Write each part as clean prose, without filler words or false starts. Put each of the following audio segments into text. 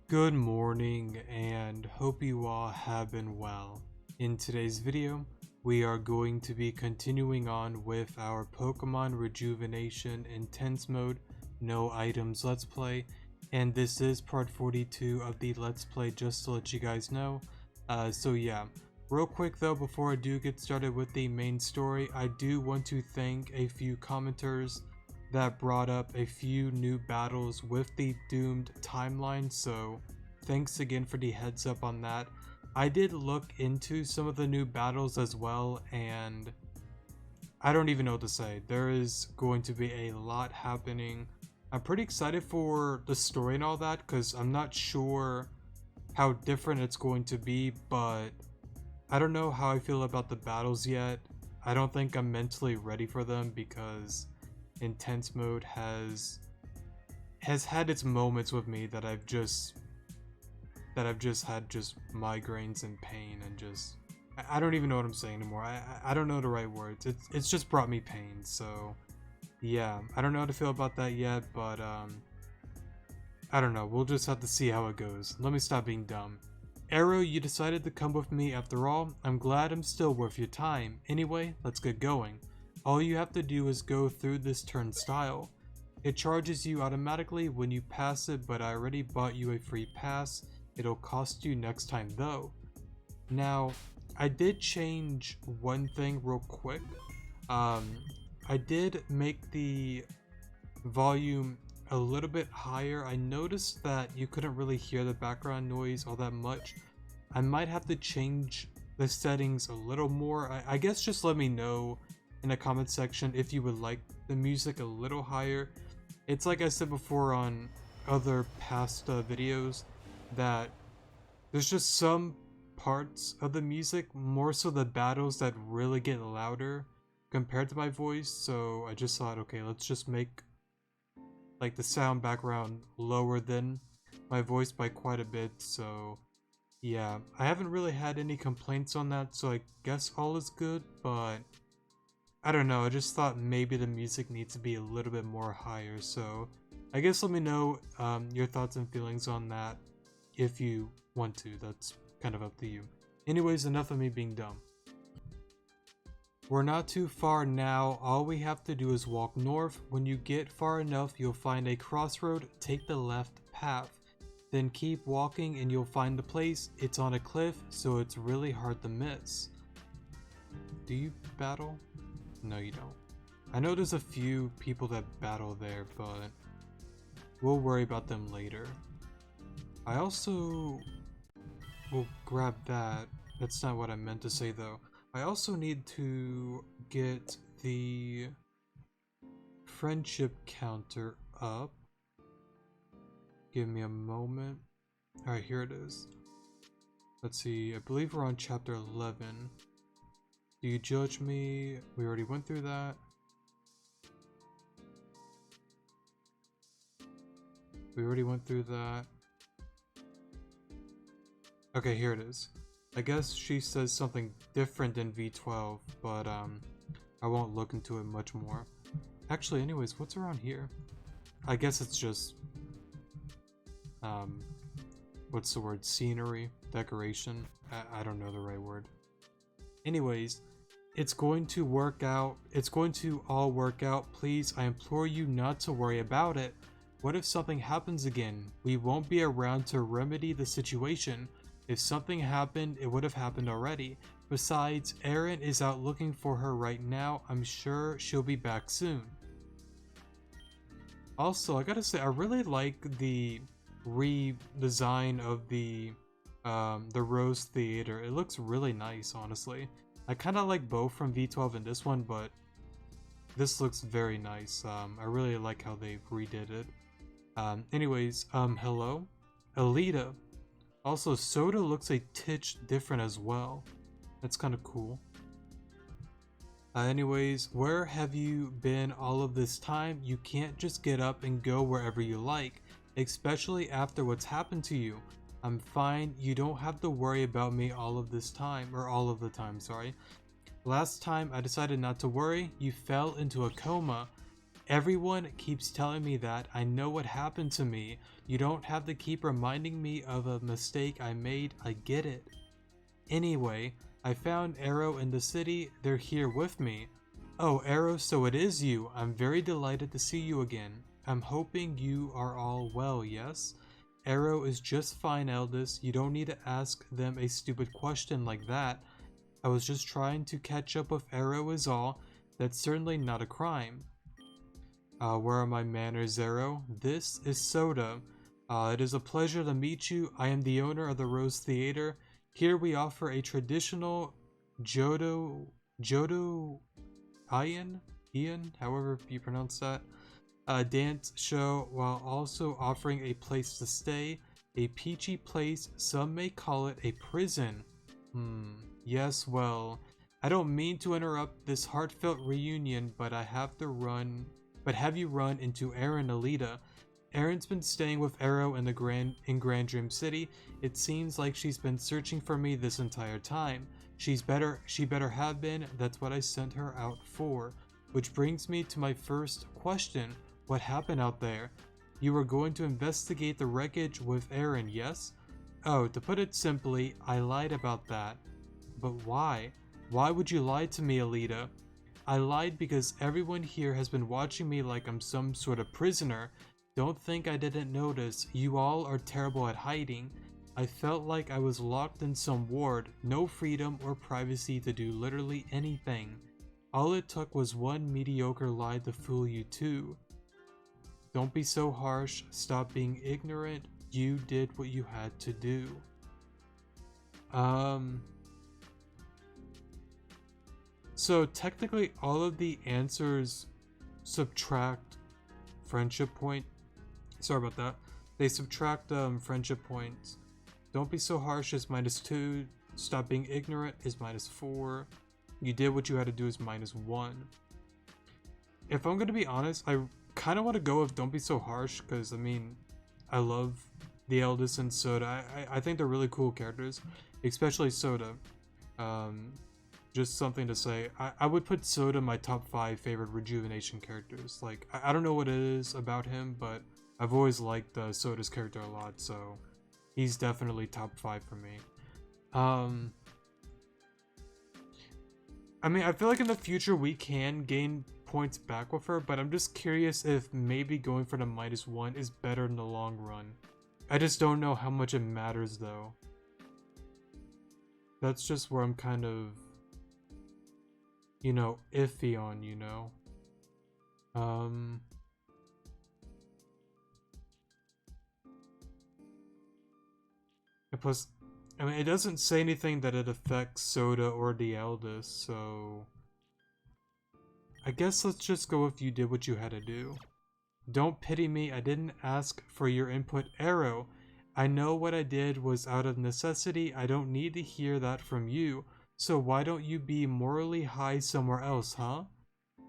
Good morning and hope you all have been well. In today's video, we are going to be continuing on with our Pokemon Rejuvenation Intense Mode No Items Let's Play, and this is part 42 of the Let's Play, just to let you guys know. So yeah, real quick though, before I do get started with the main story, I do want to thank a few commenters that brought up a few new battles with the doomed timeline, so thanks again for the heads up on that. I did look into some of the new battles as well, and I don't even know what to say. There is going to be a lot happening. I'm pretty excited for the story and all that because I'm not sure how different it's going to be, but I don't know how I feel about the battles yet. I don't think I'm mentally ready for them because intense mode has had its moments with me that I've just had just migraines and pain and just I don't even know what I'm saying anymore. I don't know the right words. It's just brought me pain. So yeah, I don't know how to feel about that yet, but I don't know. We'll just have to see how it goes. Let me stop being dumb. Arrow, you decided to come with me after all. I'm glad I'm still worth your time. Anyway, let's get going. All you have to do is go through this turnstile. It charges you automatically when you pass it, but I already bought you a free pass. It'll cost you next time though. Now, I did change one thing real quick. I did make the volume a little bit higher. I noticed that you couldn't really hear the background noise all that much. I might have to change the settings a little more. I guess just let me know in the comment section if you would like the music a little higher. It's like I said before on other past videos that there's just some parts of the music, more so the battles, that really get louder compared to my voice. So I just thought, okay, let's just make like the sound background lower than my voice by quite a bit. So yeah, I haven't really had any complaints on that, so I guess all is good, but I don't know, I just thought maybe the music needs to be a little bit more higher. So I guess let me know your thoughts and feelings on that if you want to. That's kind of up to you. Anyways, enough of me being dumb. We're not too far now. All we have to do is walk north. When you get far enough, you'll find a crossroad. Take the left path. Then keep walking and you'll find the place. It's on a cliff, so it's really hard to miss. Do you battle? No, you don't. I know there's a few people that battle there, but we'll worry about them later. I also will grab that. That's not what I meant to say though. I also need to get the friendship counter up. Give me a moment. Alright, here it is. Let's see, I believe we're on chapter 11. Do you judge me? We already went through that. We already went through that. Okay, here it is. I guess she says something different in V12, but I won't look into it much more. Actually, anyways, what's around here? I guess it's just what's the word? Scenery, decoration. I don't know the right word. Anyways, it's going to work out. It's going to all work out. Please, I implore you not to worry about it. What if something happens again? We won't be around to remedy the situation. If something happened, it would have happened already. Besides, Erin is out looking for her right now. I'm sure she'll be back soon. Also, I gotta say, I really like the redesign of the Rose Theater. It looks really nice, honestly. I kind of like both from V12 and this one, but this looks very nice. I really like how they redid it. Anyways, hello? Aelita. Also, Soda looks a titch different as well. That's kind of cool. Anyways, where have you been all of this time? You can't just get up and go wherever you like, especially after what's happened to you. I'm fine, you don't have to worry about me all of this time, or all of the time, sorry. Last time I decided not to worry, you fell into a coma. Everyone keeps telling me that. I know what happened to me. You don't have to keep reminding me of a mistake I made. I get it. Anyway, I found Arrow in the city. They're here with me. Oh, Arrow, so it is you. I'm very delighted to see you again. I'm hoping you are all well, yes? Arrow is just fine, Eldest. You don't need to ask them a stupid question like that. I was just trying to catch up with Arrow is all. That's certainly not a crime. Where are my manners, Arrow? This is Soda. It is a pleasure to meet you. I am the owner of the Rose Theater. Here we offer a traditional Jodo Ian, however you pronounce that, dance show while also offering a place to stay, a peachy place, some may call it a prison. Yes, well, I don't mean to interrupt this heartfelt reunion, but have you run into Aelita? Erin's been staying with Arrow in Grand Dream City. It seems like she's been searching for me this entire time. She better have been. That's what I sent her out for. Which brings me to my first question. What happened out there? You were going to investigate the wreckage with Aaron, yes? Oh, to put it simply, I lied about that. But why? Why would you lie to me, Aelita? I lied because everyone here has been watching me like I'm some sort of prisoner. Don't think I didn't notice. You all are terrible at hiding. I felt like I was locked in some ward, no freedom or privacy to do literally anything. All it took was one mediocre lie to fool you too. Don't be so harsh. Stop being ignorant. You did what you had to do. So technically all of the answers subtract friendship point. Sorry about that. They subtract friendship points. Don't be so harsh is -2. Stop being ignorant is -4. You did what you had to do is -1. If I'm gonna be honest, I kind of want to go with don't be so harsh because I mean, I love the Eldest and Soda. I think they're really cool characters, especially Soda. Just something to say. I would put Soda in my top 5 favorite Rejuvenation characters. Like I don't know what it is about him, but I've always liked Soda's character a lot, so he's definitely top 5 for me. I mean, I feel like in the future we can gain points back with her, but I'm just curious if maybe going for the -1 is better in the long run. I just don't know how much it matters though. That's just where I'm kind of, you know, iffy on, you know. And plus, I mean, it doesn't say anything that it affects Soda or the Eldest, so I guess let's just go with you did what you had to do. Don't pity me, I didn't ask for your input, Arrow. I know what I did was out of necessity, I don't need to hear that from you, so why don't you be morally high somewhere else, huh?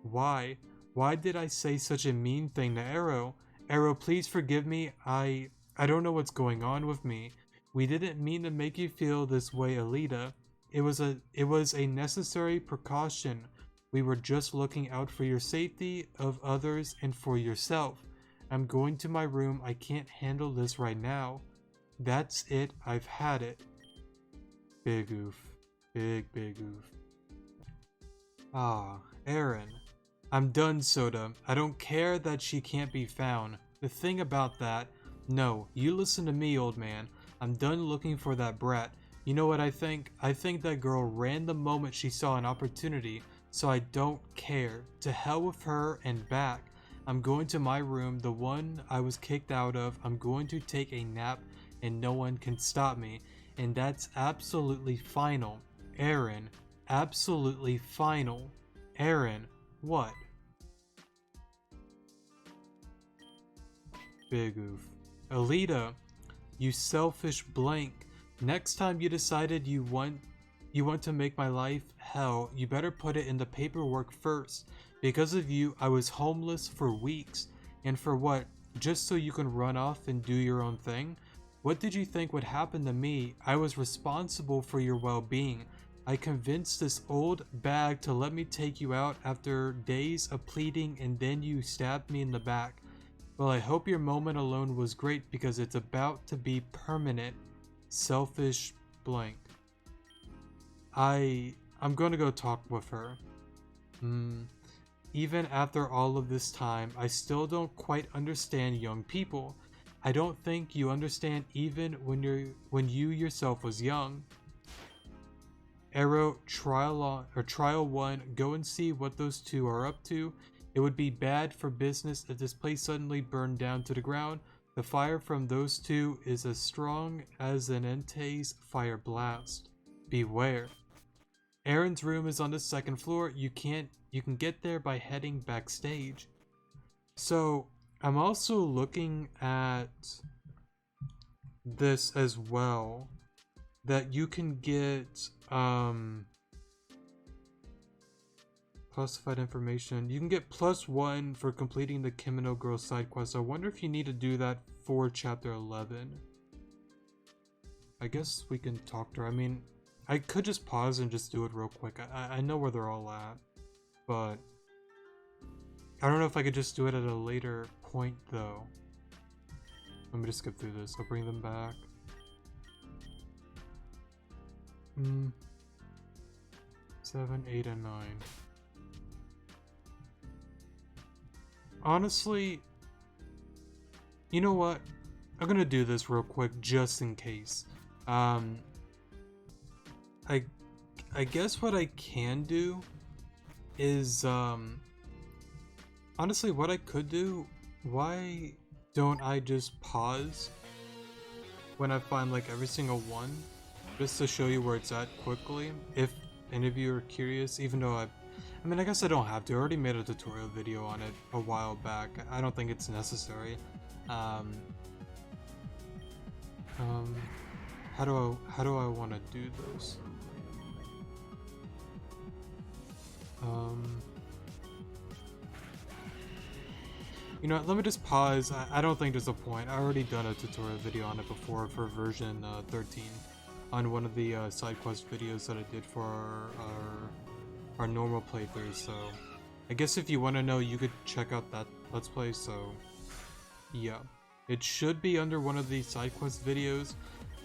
Why? Why did I say such a mean thing to Arrow? Arrow, please forgive me, I don't know what's going on with me. We didn't mean to make you feel this way, Aelita. It was a necessary precaution. We were just looking out for your safety, of others, and for yourself. I'm going to my room. I can't handle this right now. That's it. I've had it. Big oof. Big oof. Ah, Aaron. I'm done, Soda. I don't care that she can't be found. The thing about that... No, you listen to me, old man. I'm done looking for that brat. You know what I think? I think that girl ran the moment she saw an opportunity, so I don't care. To hell with her and back. I'm going to my room, the one I was kicked out of. I'm going to take a nap and no one can stop me. And that's absolutely final. Aaron, absolutely final. Aaron, what? Big oof. Aelita, you selfish blank. Next time you decided you want to make my life hell, you better put it in the paperwork first. Because of you, I was homeless for weeks. And for what? Just so you can run off and do your own thing? What did you think would happen to me? I was responsible for your well-being. I convinced this old bag to let me take you out after days of pleading, and then you stabbed me in the back. Well, I hope your moment alone was great because it's about to be permanent. Selfish blank. I'm gonna go talk with her. Even after all of this time, I still don't quite understand young people. I don't think you understand even when you yourself was young. Arrow, trial 1, go and see what those two are up to. It would be bad for business if this place suddenly burned down to the ground. The fire from those two is as strong as an Ente's fire blast. Beware. Aaron's room is on the 2nd floor. You can get there by heading backstage. So I'm also looking at this as well, that you can get classified information. You can get +1 for completing the Kimono Girl side quest. I wonder if you need to do that for chapter 11. I guess we can talk to her. I mean, I could just pause and just do it real quick. I know where they're all at, but I don't know if I could just do it at a later point though. Let me just skip through this. I'll bring them back. 7, 8, and 9. Honestly, you know what? I'm gonna do this real quick just in case. I guess what I can do is honestly, what I could do, why don't I just pause when I find like every single one, just to show you where it's at quickly, if any of you are curious, even though I mean, I guess I don't have to. I already made a tutorial video on it a while back. I don't think it's necessary. How do I want to do this? You know what, let me just pause. I don't think there's a point. I already done a tutorial video on it before for version 13 on one of the side quest videos that I did for our normal playthrough, so I guess if you want to know, you could check out that Let's Play. So yeah, it should be under one of the side quest videos.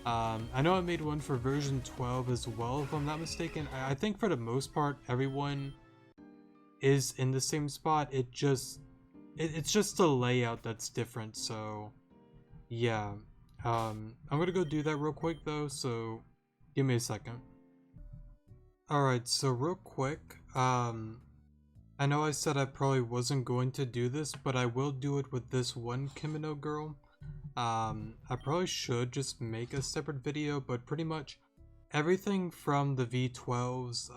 I know I made one for version 12 as well, if I'm not mistaken. I think for the most part everyone is in the same spot. It's just the layout that's different. So yeah, I'm gonna go do that real quick though, so give me a second. Alright, so real quick, I know I said I probably wasn't going to do this, but I will do it with this one Kimono Girl. I probably should just make a separate video, but pretty much everything from the V12's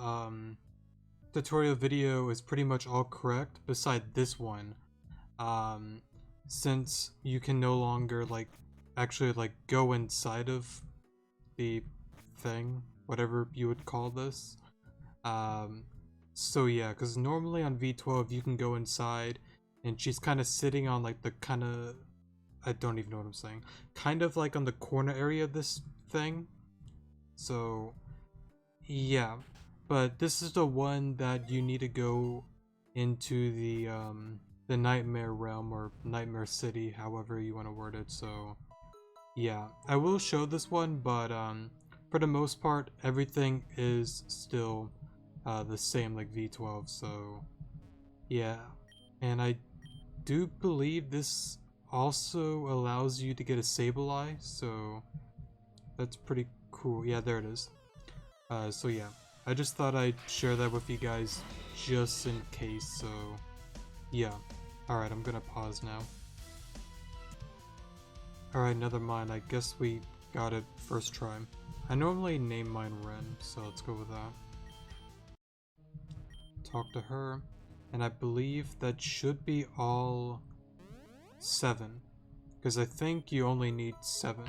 tutorial video is pretty much all correct, beside this one. Since you can no longer actually go inside of the thing, whatever you would call this. So yeah, because normally on V12 you can go inside and she's kind of sitting on like the I don't even know what I'm saying, kind of like on the corner area of this thing. So yeah, but this is the one that you need to go into the Nightmare Realm or Nightmare City, however you want to word it. So yeah, I will show this one, but for the most part everything is still the same like V12. So yeah, and I do believe this also allows you to get a Sableye, so that's pretty cool. Yeah, there it is. So yeah, I just thought I'd share that with you guys just in case. So yeah, alright, I'm gonna pause now. Alright, never mind, I guess we got it first try. I normally name mine Ren, so let's go with that. Talk to her, and I believe that should be all 7, because I think you only need 7.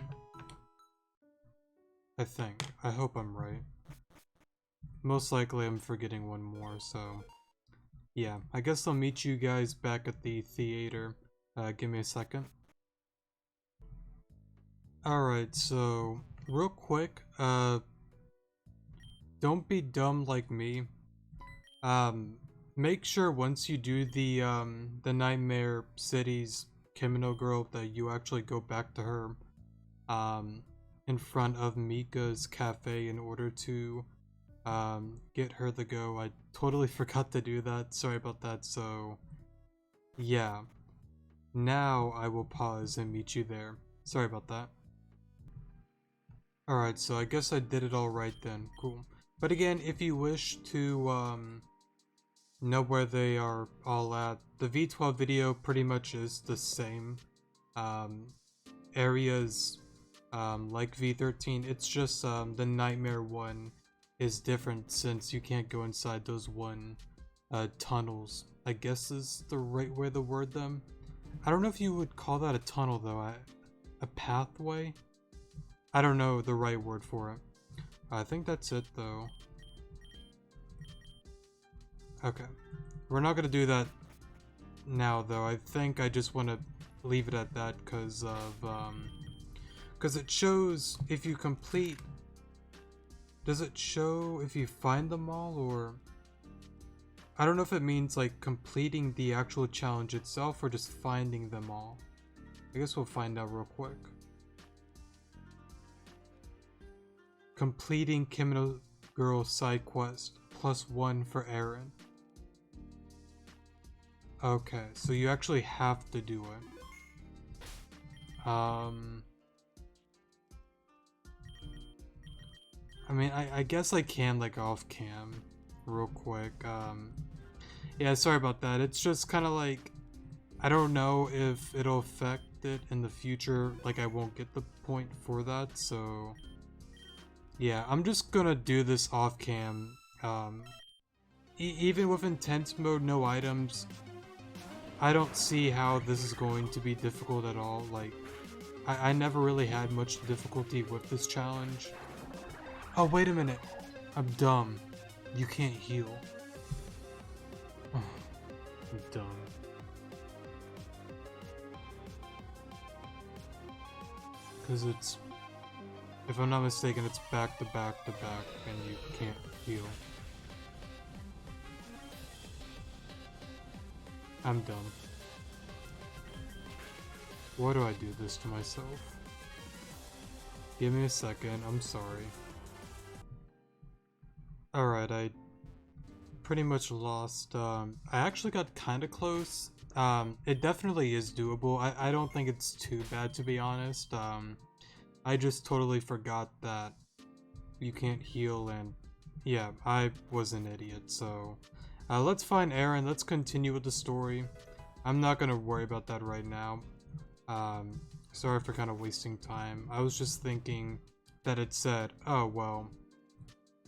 I think. I hope I'm right. Most likely I'm forgetting one more, so yeah, I guess I'll meet you guys back at the theater. Give me a second. Alright, so real quick, don't be dumb like me. Make sure once you do the Nightmare City's Kimono Girl that you actually go back to her um in front of Mika's cafe in order to get her to go. I totally forgot to do that. Sorry about that. So yeah. Now I will pause and meet you there. Sorry about that. Alright, so I guess I did it all right then. Cool. But again, if you wish to know where they are all at, the V12 video pretty much is the same. Um, Areas like V13, it's just the Nightmare one is different since you can't go inside those tunnels, I guess is the right way to word them. I don't know if you would call that a tunnel though, a pathway? I don't know the right word for it. I think that's it though. Okay. We're not gonna do that now though. I think I just want to leave it at that because it shows if you complete. Does it show if you find them all, or I don't know if it means like completing the actual challenge itself or just finding them all. I guess we'll find out real quick. Completing Kimono Girl side quest +1 for Aaron. Okay, so you actually have to do it. I mean, I guess I can like off cam real quick. Yeah, sorry about that. It's just kind of like, I don't know if it'll affect it in the future. Like, I won't get the point for that, so yeah, I'm just gonna do this off cam. Even with intense mode, no items, I don't see how this is going to be difficult at all. Like, I never really had much difficulty with this challenge. Oh, wait a minute. I'm dumb. You can't heal. I'm dumb. Because it's, if I'm not mistaken, it's back to back to back, and you can't heal. I'm dumb. Why do I do this to myself? Give me a second, I'm sorry. Alright, I pretty much lost. I actually got kind of close. It definitely is doable. I don't think it's too bad, to be honest. I just totally forgot that you can't heal, and yeah, I was an idiot. So let's find Aaron. Let's continue with the story. I'm not gonna worry about that right now. Sorry for kind of wasting time. I was just thinking that it said, oh well,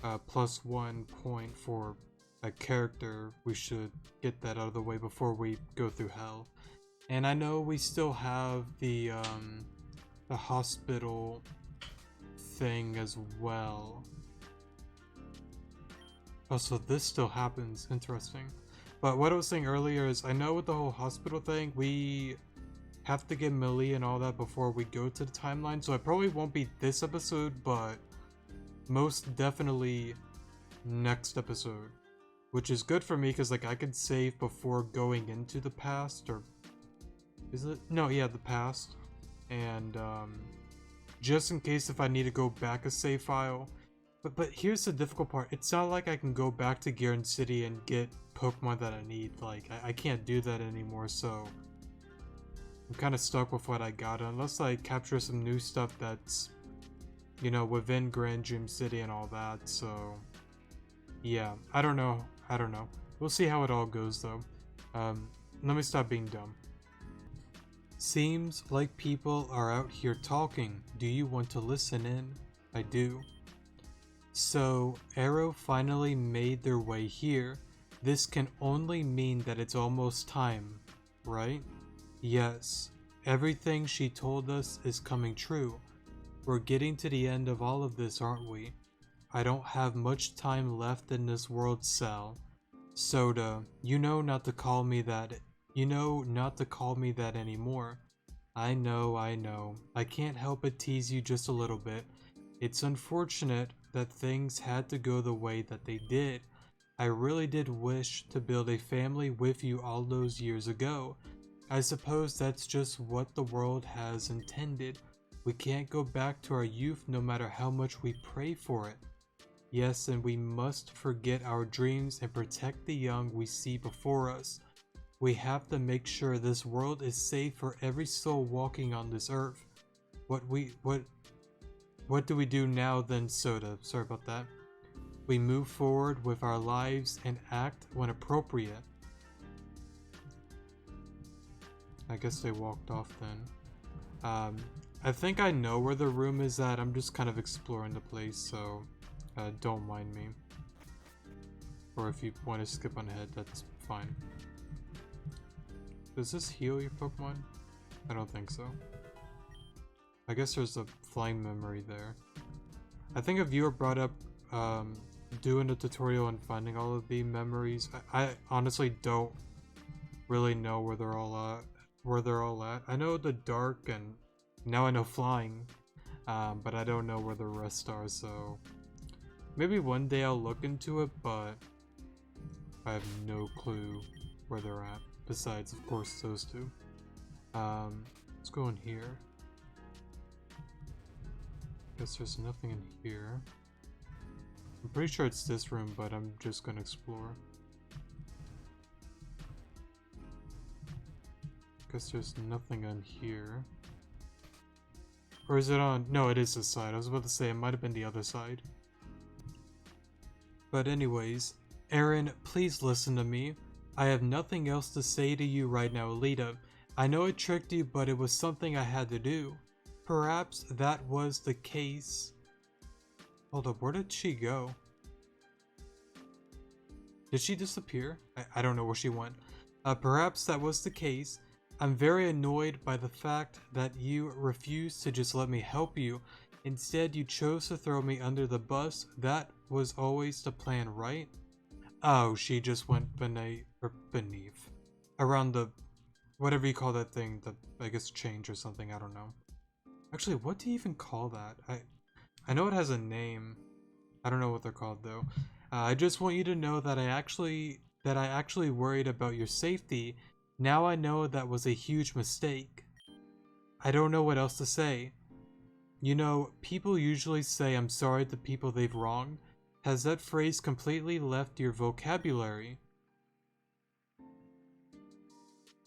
+1 point for a character. We should get that out of the way before we go through hell. And I know we still have the hospital thing as well. Oh, so this still happens. Interesting. But what I was saying earlier is, I know with the whole hospital thing, we have to get Millie and all that before we go to the timeline, so it probably won't be this episode, but most definitely next episode. Which is good for me, because like I could save before going into the past, or is it? No, yeah, the past. And just in case if I need to go back a save file. But here's the difficult part. It's not like I can go back to Garden City and get Pokemon that I need. Like, I can't do that anymore, so I'm kind of stuck with what I got, unless I capture some new stuff that's, you know, within Grand Dream City and all that. So yeah, I don't know. We'll see how it all goes though. Let me stop being dumb. Seems like people are out here talking. Do you want to listen in? I do. So, Arrow finally made their way here. This can only mean that it's almost time, right? Yes, everything she told us is coming true. We're getting to the end of all of this, aren't we? I don't have much time left in this world, Cell. Soda, you know not to call me that. You know not to call me that anymore. I know. I can't help but tease you just a little bit. It's unfortunate, that things had to go the way that they did. I really did wish to build a family with you all those years ago. I suppose that's just what the world has intended. We can't go back to our youth no matter how much we pray for it. Yes, and we must forget our dreams and protect the young we see before us. We have to make sure this world is safe for every soul walking on this earth. What do we do now then, Soda? Sorry about that. We move forward with our lives and act when appropriate. I guess they walked off then. I think I know where the room is at. I'm just kind of exploring the place, so don't mind me. Or if you want to skip on ahead, that's fine. Does this heal your Pokemon? I don't think so. I guess there's a flying memory there. I think a viewer brought up doing a tutorial and finding all of the memories. I honestly don't really know where they're all at. I know the dark, and now I know flying, but I don't know where the rest are, so maybe one day I'll look into it, but I have no clue where they're at, besides of course those two. Let's go in here. Guess there's nothing in here. I'm pretty sure it's this room, but I'm just gonna explore. Guess there's nothing on here. Or is it on? No, it is this side. I was about to say it might have been the other side. But anyways, Aaron, please listen to me. I have nothing else to say to you right now, Aelita. I know it tricked you, but it was something I had to do. Perhaps that was the case. Hold up, where did she go? Did she disappear? I don't know where she went. Perhaps that was the case. I'm very annoyed by the fact that you refused to just let me help you. Instead, you chose to throw me under the bus. That was always the plan, right? Oh, she just went beneath. Around the, whatever you call that thing, the, I guess, change or something, I don't know. Actually, what do you even call that? I know it has a name. I don't know what they're called though. I just want you to know that I actually worried about your safety. Now I know that was a huge mistake. I don't know what else to say. You know, people usually say I'm sorry to people they've wronged. Has that phrase completely left your vocabulary?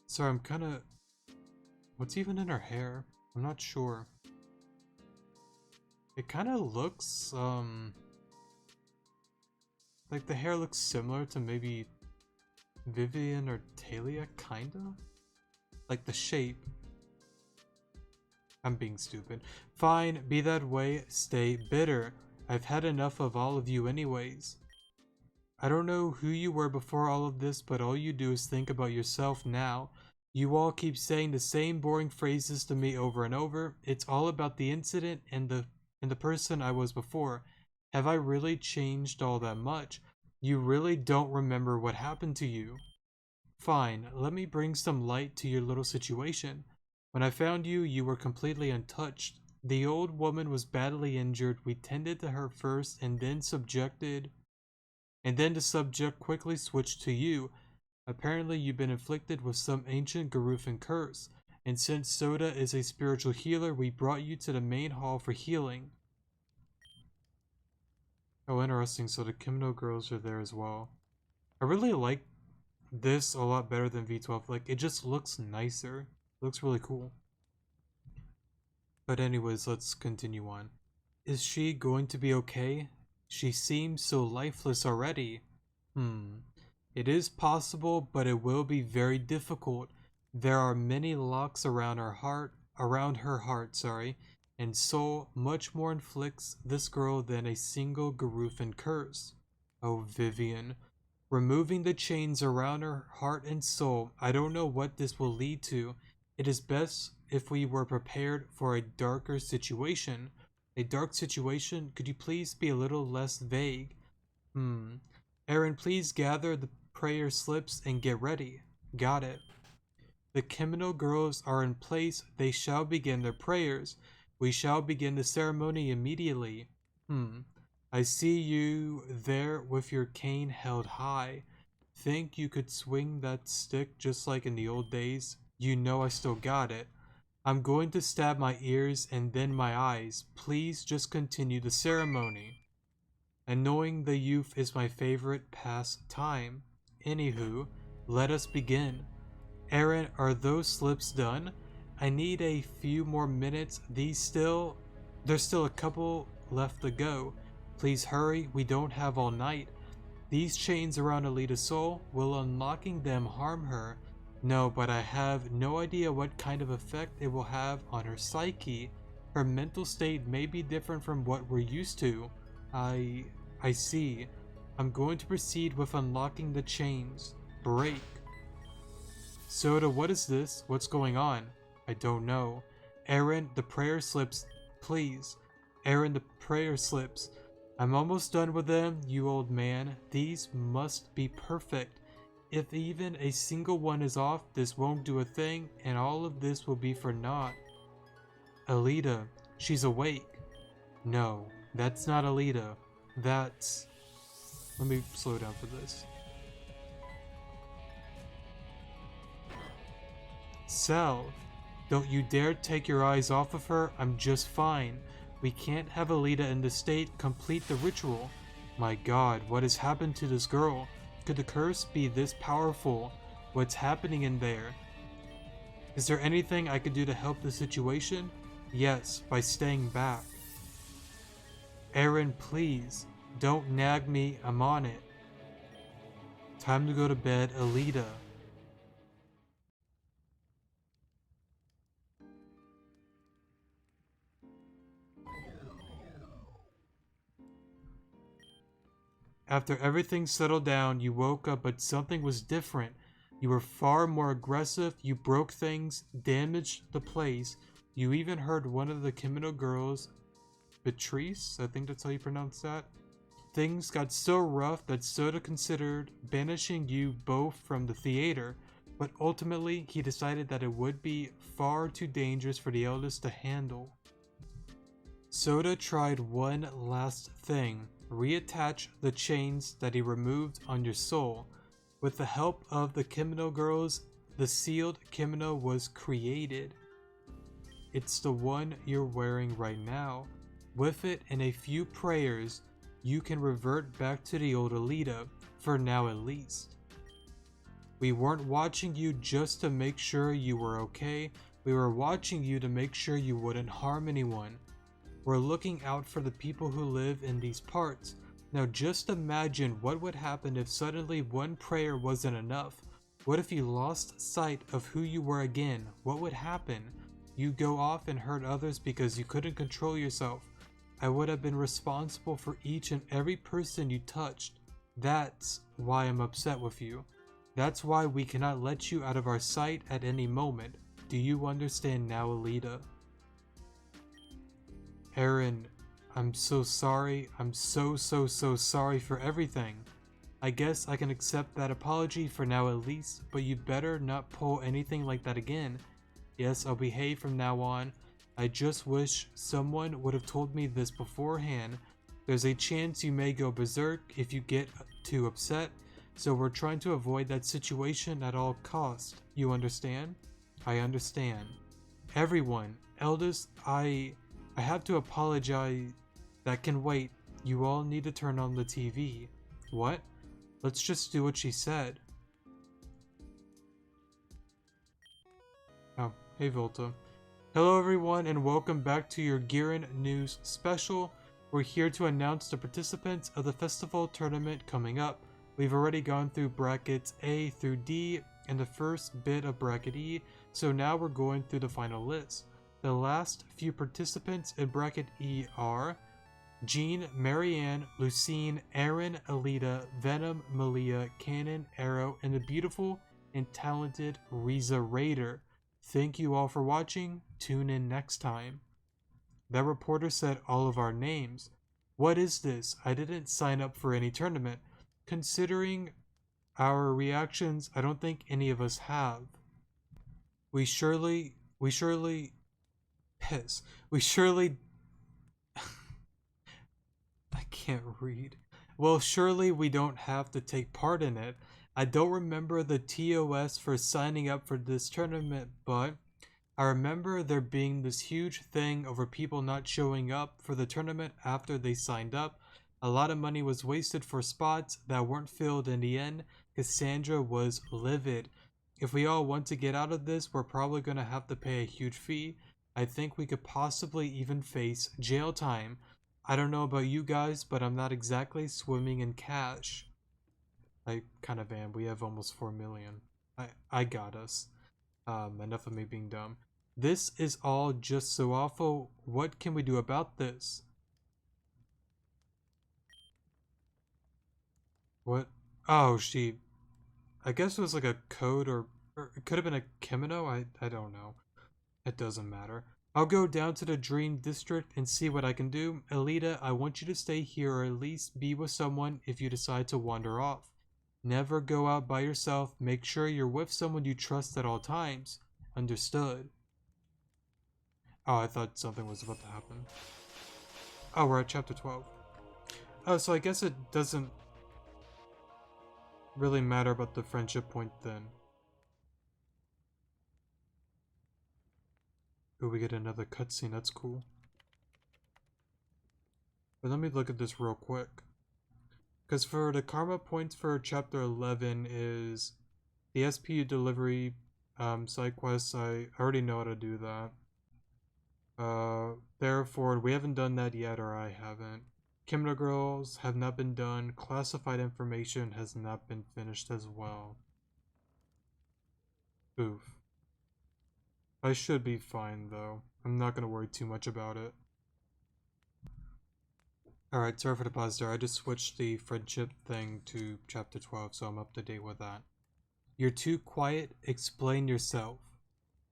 Sorry, I'm kinda... What's even in her hair? I'm not sure. It kinda looks, like the hair looks similar to maybe Vivian or Talia, kinda? Like the shape. I'm being stupid. Fine, be that way, stay bitter. I've had enough of all of you anyways. I don't know who you were before all of this, but all you do is think about yourself now. You all keep saying the same boring phrases to me over and over. It's all about the incident and the person I was before. Have I really changed all that much? You really don't remember what happened to you. Fine, let me bring some light to your little situation. When I found you, you were completely untouched. The old woman was badly injured. We tended to her first, and then the subject quickly switched to you. Apparently, you've been inflicted with some ancient Garufan curse, and since Soda is a spiritual healer, we brought you to the main hall for healing. Oh, interesting. So the Kimno girls are there as well. I really like this a lot better than V12. Like, it just looks nicer. It looks really cool. But anyways, let's continue on. Is she going to be okay? She seems so lifeless already. It is possible, but it will be very difficult. There are many locks around her heart, and soul. Much more inflicts this girl than a single Garufan curse. Oh, Vivian. Removing the chains around her heart and soul, I don't know what this will lead to. It is best if we were prepared for a darker situation. A dark situation? Could you please be a little less vague? Aaron, please gather the prayer slips and get ready. Got it. The Kimino girls are in place. They shall begin their prayers. We shall begin the ceremony immediately. I see you there with your cane held high. Think you could swing that stick just like in the old days? You know I still got it. I'm going to stab my ears and then my eyes. Please just continue the ceremony. Annoying the youth is my favorite pastime. Anywho, let us begin. Aaron, are those slips done? I need a few more minutes. There's still a couple left to go. Please hurry, we don't have all night. These chains around Aelita's soul, will unlocking them harm her? No, but I have no idea what kind of effect it will have on her psyche. Her mental state may be different from what we're used to. I see. I'm going to proceed with unlocking the chains. Break. Soda, what is this? What's going on? I don't know. Aaron, the prayer slips, please. Aaron, the prayer slips. I'm almost done with them, you old man. These must be perfect. If even a single one is off, this won't do a thing, and all of this will be for naught. Aelita, she's awake. No, that's not Aelita. That's... Let me slow down for this. Sal, don't you dare take your eyes off of her. I'm just fine. We can't have Aelita in this state. Complete the ritual. My god, what has happened to this girl? Could the curse be this powerful? What's happening in there? Is there anything I could do to help the situation? Yes, by staying back. Aaron, please. Don't nag me. I'm on it. Time to go to bed, Aelita. After everything settled down, you woke up, but something was different. You were far more aggressive, you broke things, damaged the place. You even heard one of the Kimino girls, Beatrice, I think that's how you pronounce that. Things got so rough that Soda considered banishing you both from the theater, but ultimately he decided that it would be far too dangerous for the eldest to handle. Soda tried one last thing. Reattach the chains that he removed on your soul. With the help of the Kimino girls, the sealed kimono was created. It's the one you're wearing right now. With it and a few prayers, you can revert back to the old Aelita, for now at least. We weren't watching you just to make sure you were okay, we were watching you to make sure you wouldn't harm anyone. We're looking out for the people who live in these parts. Now just imagine what would happen if suddenly one prayer wasn't enough. What if you lost sight of who you were again? What would happen? You go off and hurt others because you couldn't control yourself. I would have been responsible for each and every person you touched. That's why I'm upset with you. That's why we cannot let you out of our sight at any moment. Do you understand now, Aelita? Aaron, I'm so sorry. I'm so sorry for everything. I guess I can accept that apology for now at least, but you better not pull anything like that again. Yes, I'll behave from now on. I just wish someone would have told me this beforehand. There's a chance you may go berserk if you get too upset, so we're trying to avoid that situation at all costs. You understand? I understand. Everyone, eldest, I have to apologize. That can wait. You all need to turn on the TV. What? Let's just do what she said. Oh, hey Volta. Hello everyone and welcome back to your Girin News special. We're here to announce the participants of the festival tournament coming up. We've already gone through brackets A through D and the first bit of bracket E, so now we're going through the final list. The last few participants in bracket E are Jean, Marianne, Lucine, Aaron, Aelita, Venom, Malia, Cannon, Arrow, and the beautiful and talented Riza Raider. Thank you all for watching. Tune in next time. That reporter said all of our names. What is this? I didn't sign up for any tournament. Considering our reactions, I don't think any of us have. We surely piss. We surely I can't can't read. Well, surely we don't have to take part in it. I don't remember the TOS for signing up for this tournament, but I remember there being this huge thing over people not showing up for the tournament after they signed up. A lot of money was wasted for spots that weren't filled in the end. Cassandra was livid. If we all want to get out of this, we're probably going to have to pay a huge fee. I think we could possibly even face jail time. I don't know about you guys, but I'm not exactly swimming in cash. I kind of am. We have almost 4 million. I got us. Enough of me being dumb. This is all just so awful. What can we do about this? What? Oh, I guess it was like a code or it could have been a kimono. I don't know. It doesn't matter. I'll go down to the Dream District and see what I can do. Aelita, I want you to stay here or at least be with someone if you decide to wander off. Never go out by yourself. Make sure you're with someone you trust at all times. Understood. Oh, I thought something was about to happen. Oh, we're at chapter 12. Oh, so I guess it doesn't really matter about the friendship point then. Ooh, we get another cutscene, that's cool. But let me look at this real quick. Because for the karma points for chapter 11 is the SPU delivery side quests. I already know how to do that. Therefore, we haven't done that yet, or I haven't. Kimono Girls have not been done. Classified information has not been finished as well. Oof. I should be fine though. I'm not gonna worry too much about it. Alright, sorry for the pause there. I just switched the friendship thing to chapter 12, so I'm up to date with that. You're too quiet. Explain yourself.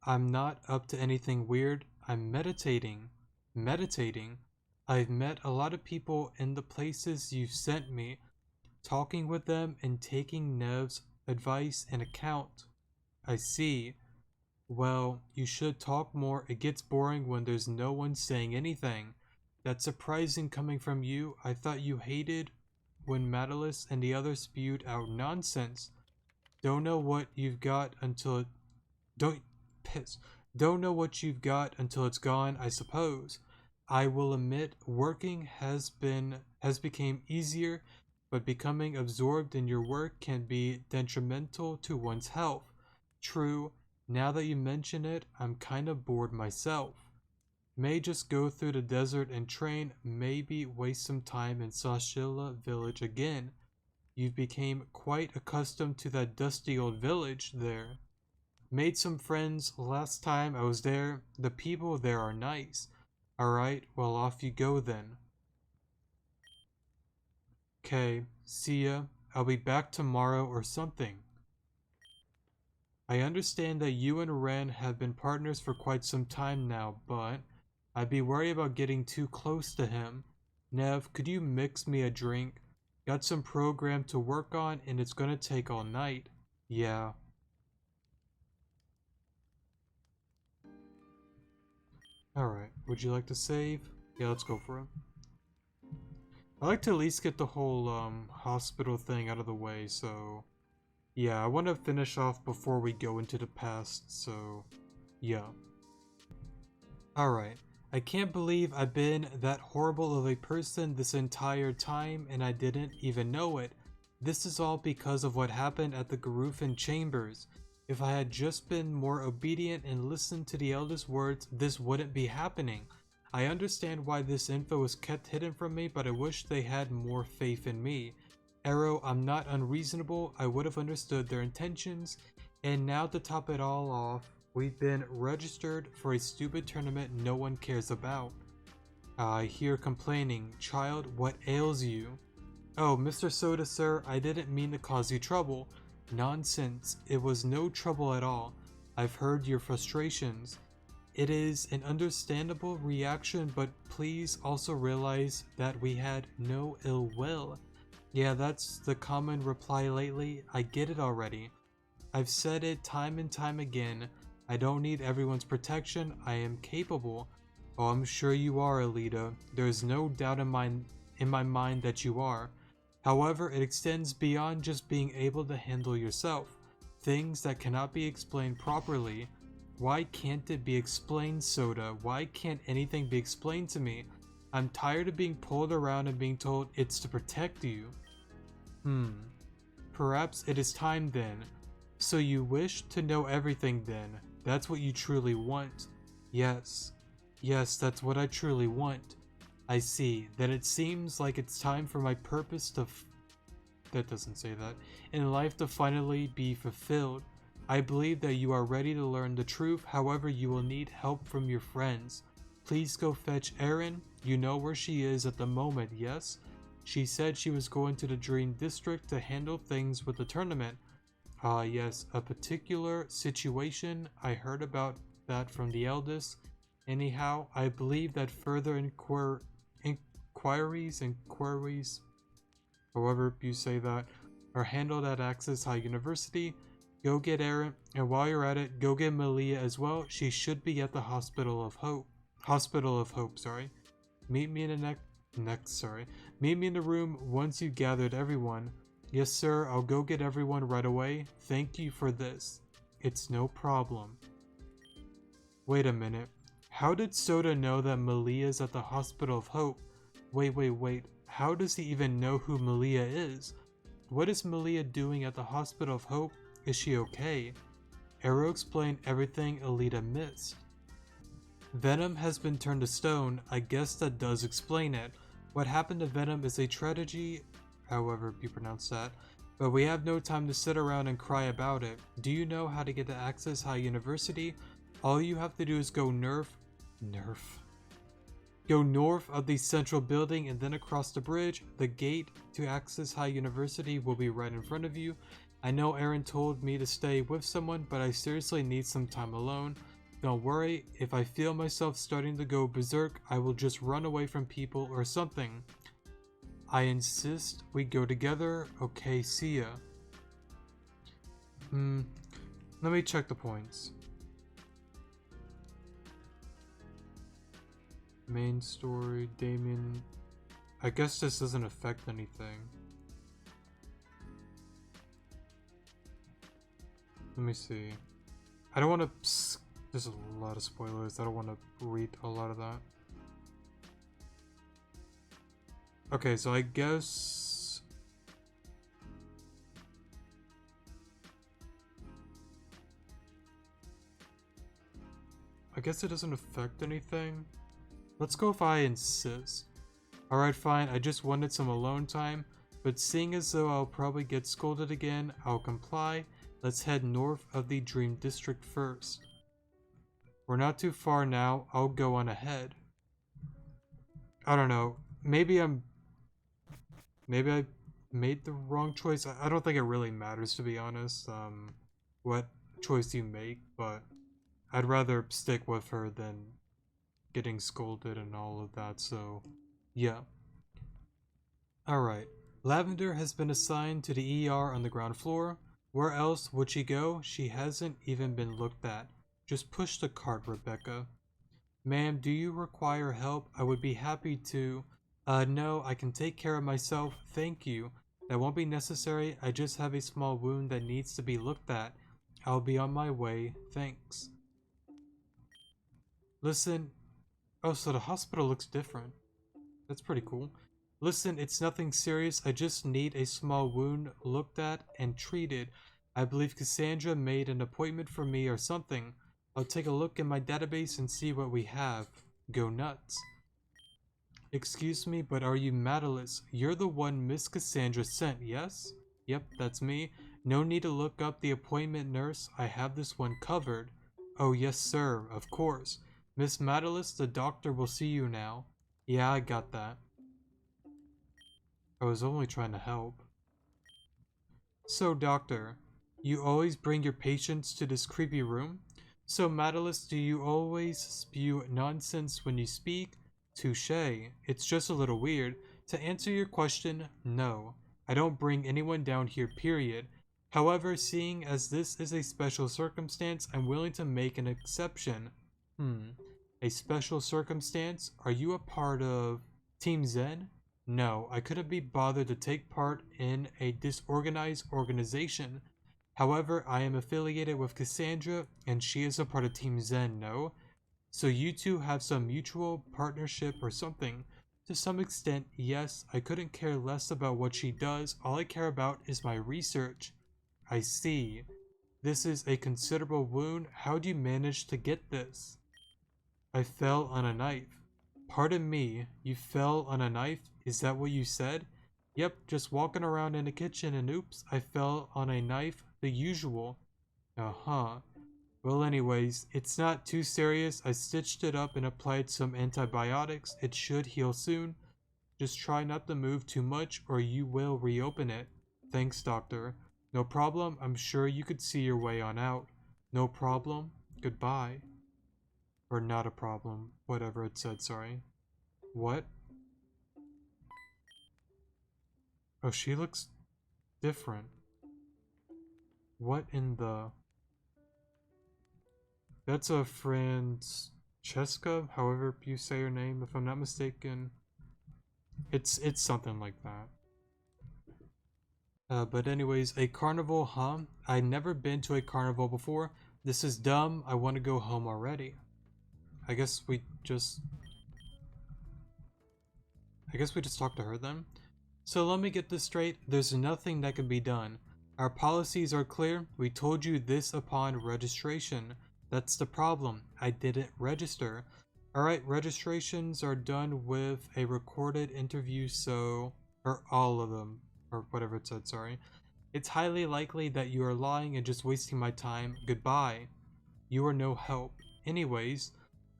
I'm not up to anything weird. I'm meditating. Meditating? I've met a lot of people in the places you've sent me, talking with them and taking Nev's advice and account. I see. Well, you should talk more. It gets boring when there's no one saying anything. That's surprising coming from you. I thought you hated when Madalis and the others spewed out nonsense. Don't know what you've got until it... Don't know what you've got until it's gone, I suppose. I will admit working has become easier, but becoming absorbed in your work can be detrimental to one's health. True, now that you mention it, I'm kind of bored myself. May just go through the desert and train, maybe waste some time in Sashila village again. You've become quite accustomed to that dusty old village there. Made some friends last time I was there. The people there are nice. Alright, well off you go then. Okay, see ya. I'll be back tomorrow or something. I understand that you and Ren have been partners for quite some time now, but I'd be worried about getting too close to him. Nev, could you mix me a drink? Got some program to work on and it's gonna take all night. Yeah. Alright, would you like to save? Yeah, let's go for it. I like to at least get the whole hospital thing out of the way, so yeah, I want to finish off before we go into the past, so yeah. Alright, I can't believe I've been that horrible of a person this entire time and I didn't even know it. This is all because of what happened at the Garufin Chambers. If I had just been more obedient and listened to the Elder's words, this wouldn't be happening. I understand why this info was kept hidden from me, but I wish they had more faith in me. Arrow, I'm not unreasonable. I would have understood their intentions. And now to top it all off, we've been registered for a stupid tournament no one cares about. I hear complaining. Child, what ails you? Oh, Mr. Soda, sir, I didn't mean to cause you trouble. Nonsense. It was no trouble at all. I've heard your frustrations. It is an understandable reaction, but please also realize that we had no ill will. Yeah, that's the common reply lately. I get it already. I've said it time and time again. I don't need everyone's protection. I am capable. Oh, I'm sure you are, Aelita. There's no doubt in my mind that you are. However, it extends beyond just being able to handle yourself. Things that cannot be explained properly. Why can't it be explained, Soda? Why can't anything be explained to me? I'm tired of being pulled around and being told it's to protect you. Perhaps it is time then. So you wish to know everything then. That's what you truly want. Yes. Yes, that's what I truly want. I see. Then it seems like it's time for my purpose to that doesn't say that. In life to finally be fulfilled. I believe that you are ready to learn the truth, however you will need help from your friends. Please go fetch Erin. You know where she is at the moment, yes? She said she was going to the Dream District to handle things with the tournament. Ah, yes, a particular situation. I heard about that from the eldest. Anyhow, I believe that further inquiries, however you say that, are handled at Access High University. Go get Erin, and while you're at it, go get Malia as well. She should be at the Hospital of Hope. Sorry. Meet me in the Meet me in the room once you gathered everyone. Yes, sir, I'll go get everyone right away. Thank you for this. It's no problem. Wait a minute. How did Soda know that Malia's at the Hospital of Hope? Wait. How does he even know who Malia is? What is Malia doing at the Hospital of Hope? Is she okay? Arrow explained everything Aelita missed. Venom has been turned to stone. I guess that does explain it. What happened to Venom is a tragedy, however you pronounce that, but we have no time to sit around and cry about it. Do you know how to get to Access High University? All you have to do is go Go north of the central building and then across the bridge. The gate to Access High University will be right in front of you. I know Erin told me to stay with someone, but I seriously need some time alone. Don't worry, if I feel myself starting to go berserk, I will just run away from people or something. I insist we go together. Okay, see ya. Let me check the points. Main story, Damien. I guess this doesn't affect anything. Let me see. I don't want to. There's a lot of spoilers. I don't want to read a lot of that. Okay, so I guess. It doesn't affect anything. Let's go if I insist. Alright, fine. I just wanted some alone time. But seeing as though I'll probably get scolded again, I'll comply. Let's head north of the Dream District first. We're not too far now. I'll go on ahead. I don't know. Maybe I made the wrong choice. I don't think it really matters, to be honest. What choice you make, but I'd rather stick with her than getting scolded and all of that, so yeah. Alright. Lavender has been assigned to the ER on the ground floor. Where else would she go? She hasn't even been looked at. Just push the cart, Rebecca. Ma'am, do you require help? I would be happy to. No, I can take care of myself, thank you. That won't be necessary, I just have a small wound that needs to be looked at. I'll be on my way, thanks. Listen. Oh, so the hospital looks different. That's pretty cool. Listen, it's nothing serious, I just need a small wound looked at and treated. I believe Cassandra made an appointment for me or something. I'll take a look in my database and see what we have. Go nuts. Excuse me, but are you Madalis? You're the one Miss Cassandra sent, yes? Yep, that's me. No need to look up the appointment, nurse. I have this one covered. Oh, yes, sir, of course. Miss Madalis, the doctor will see you now. Yeah, I got that. I was only trying to help. So, doctor, you always bring your patients to this creepy room? So, Madalis, do you always spew nonsense when you speak? Touché. It's just a little weird. To answer your question, no. I don't bring anyone down here, period. However, seeing as this is a special circumstance, I'm willing to make an exception. A special circumstance? Are you a part of Team Zen? No, I couldn't be bothered to take part in a disorganized organization. However, I am affiliated with Cassandra, and she is a part of Team Zen, no? So you two have some mutual partnership or something. To some extent, yes, I couldn't care less about what she does. All I care about is my research. I see. This is a considerable wound. How do you manage to get this? I fell on a knife. Pardon me, you fell on a knife? Is that what you said? Yep, just walking around in the kitchen and oops, I fell on a knife. The usual. Uh-huh. Well, anyways, it's not too serious. I stitched it up and applied some antibiotics. It should heal soon. Just try not to move too much or you will reopen it. Thanks, doctor. No problem. I'm sure you could see your way on out. No problem. Goodbye. Or not a problem. Whatever it said, sorry. What? Oh, she looks different. What in the... That's a Francesca, however you say her name, if I'm not mistaken. It's something like that. But anyways, a carnival, huh? I'd never been to a carnival before. This is dumb. I want to go home already. I guess we just talk to her then. So let me get this straight. There's nothing that can be done. Our policies are clear. We told you this upon registration. That's the problem. I didn't register. Alright, registrations are done with a recorded interview, so... or all of them. Or whatever it said, sorry. It's highly likely that you are lying and just wasting my time. Goodbye. You are no help. Anyways...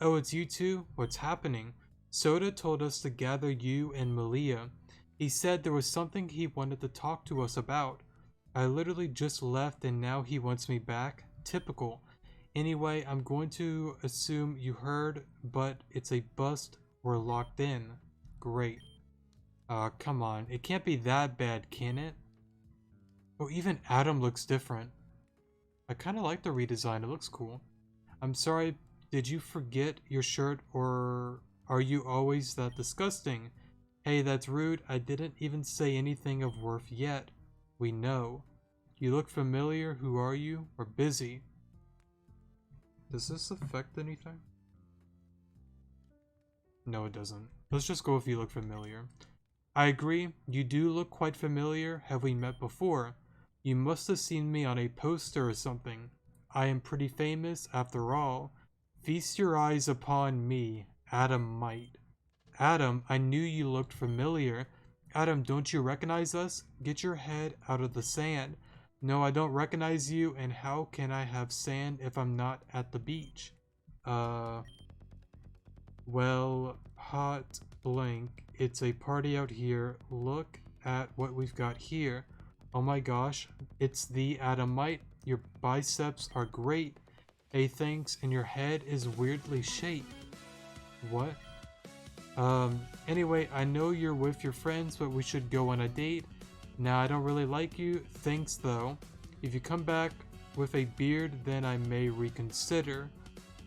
Oh, it's you two? What's happening? Soda told us to gather you and Malia. He said there was something he wanted to talk to us about. I literally just left and now he wants me back? Typical. Anyway, I'm going to assume you heard, but it's a bust. We're locked in. Great. Come on. It can't be that bad, can it? Oh, even Adam looks different. I kinda like the redesign. It looks cool. I'm sorry, did you forget your shirt or are you always that disgusting? Hey, that's rude. I didn't even say anything of worth yet. We know. You look familiar. Who are you? We're busy. Does this affect anything? No, it doesn't. Let's just go if you look familiar. I agree. You do look quite familiar. Have we met before? You must have seen me on a poster or something. I am pretty famous after all. Feast your eyes upon me, Adam might. Adam, I knew you looked familiar. Adam, don't you recognize us? Get your head out of the sand. No, I don't recognize you, and how can I have sand if I'm not at the beach? Well, hot blank. It's a party out here. Look at what we've got here. Oh my gosh, it's the Adamite. Your biceps are great. Hey, thanks, and your head is weirdly shaped. What? Anyway, I know you're with your friends, but we should go on a date. Now, I don't really like you. Thanks, though. If you come back with a beard, then I may reconsider.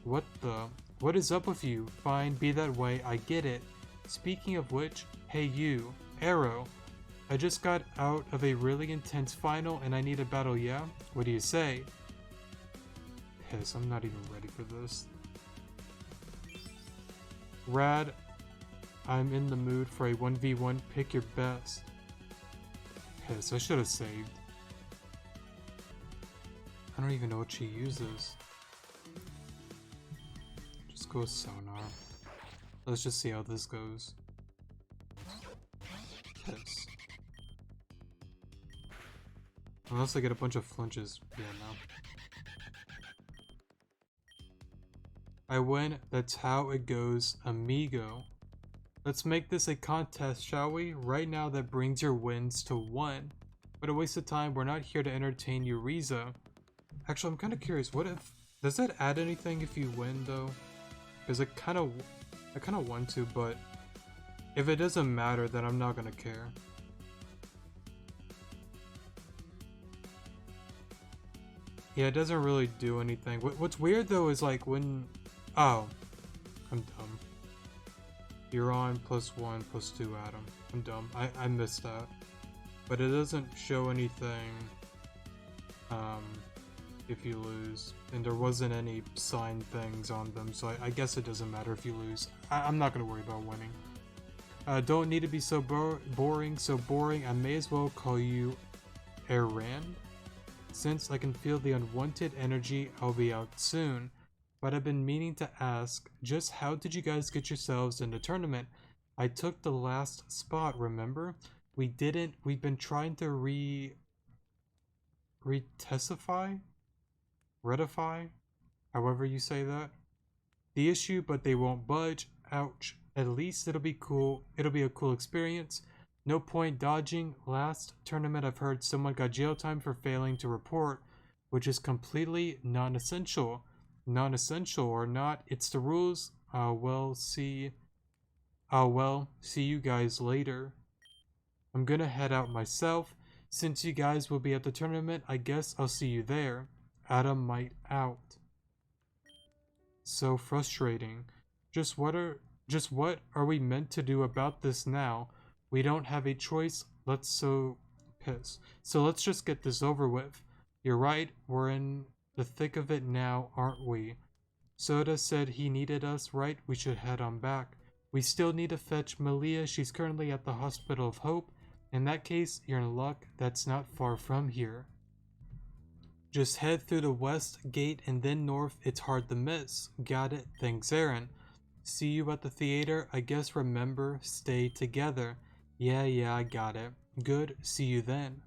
What the? What is up with you? Fine, be that way, I get it. Speaking of which, hey you, Arrow. I just got out of a really intense final and I need a battle, yeah? What do you say? Piss, I'm not even ready for this. Rad, I'm in the mood for a 1v1, pick your best. Piss, I should have saved. I don't even know what she uses. Just go sonar. Let's just see how this goes. Piss. Unless I get a bunch of flinches. Yeah, no. I win, that's how it goes, amigo. Let's make this a contest, shall we? Right now that brings your wins to 1. What a waste of time, we're not here to entertain you, Riza. Actually, I'm kind of curious, what if... Does that add anything if you win, though? Because I kind of want to, but... If it doesn't matter, then I'm not gonna care. Yeah, it doesn't really do anything. What's weird, though, is like when... Oh. I'm dumb. You're on +1, +2, Adam. I'm dumb. I missed that. But it doesn't show anything if you lose. And there wasn't any signed things on them, so I guess it doesn't matter if you lose. I'm not going to worry about winning. Don't need to be so boring, I may as well call you Errand. Since I can feel the unwanted energy, I'll be out soon. But I've been meaning to ask, just how did you guys get yourselves in the tournament? I took the last spot, remember? We've been trying to ratify, however you say that, the issue, but they won't budge. Ouch. At least it'll be cool. It'll be a cool experience. No point dodging. Last tournament I've heard someone got jail time for failing to report, which is completely non-essential. Non-essential or not, it's the rules. Well, see you guys later. I'm gonna head out myself. Since you guys will be at the tournament, I guess I'll see you there. Adam might out. So frustrating. Just what are we meant to do about this now? We don't have a choice. So let's just get this over with. You're right, we're in the thick of it now, aren't we? Soda said he needed us, right? We should head on back. We still need to fetch Malia. She's currently at the Hospital of Hope. In that case, you're in luck. That's not far from here. Just head through the west gate and then north. It's hard to miss. Got it. Thanks, Aaron. See you at the theater. I guess remember, stay together. Yeah, I got it. Good. See you then.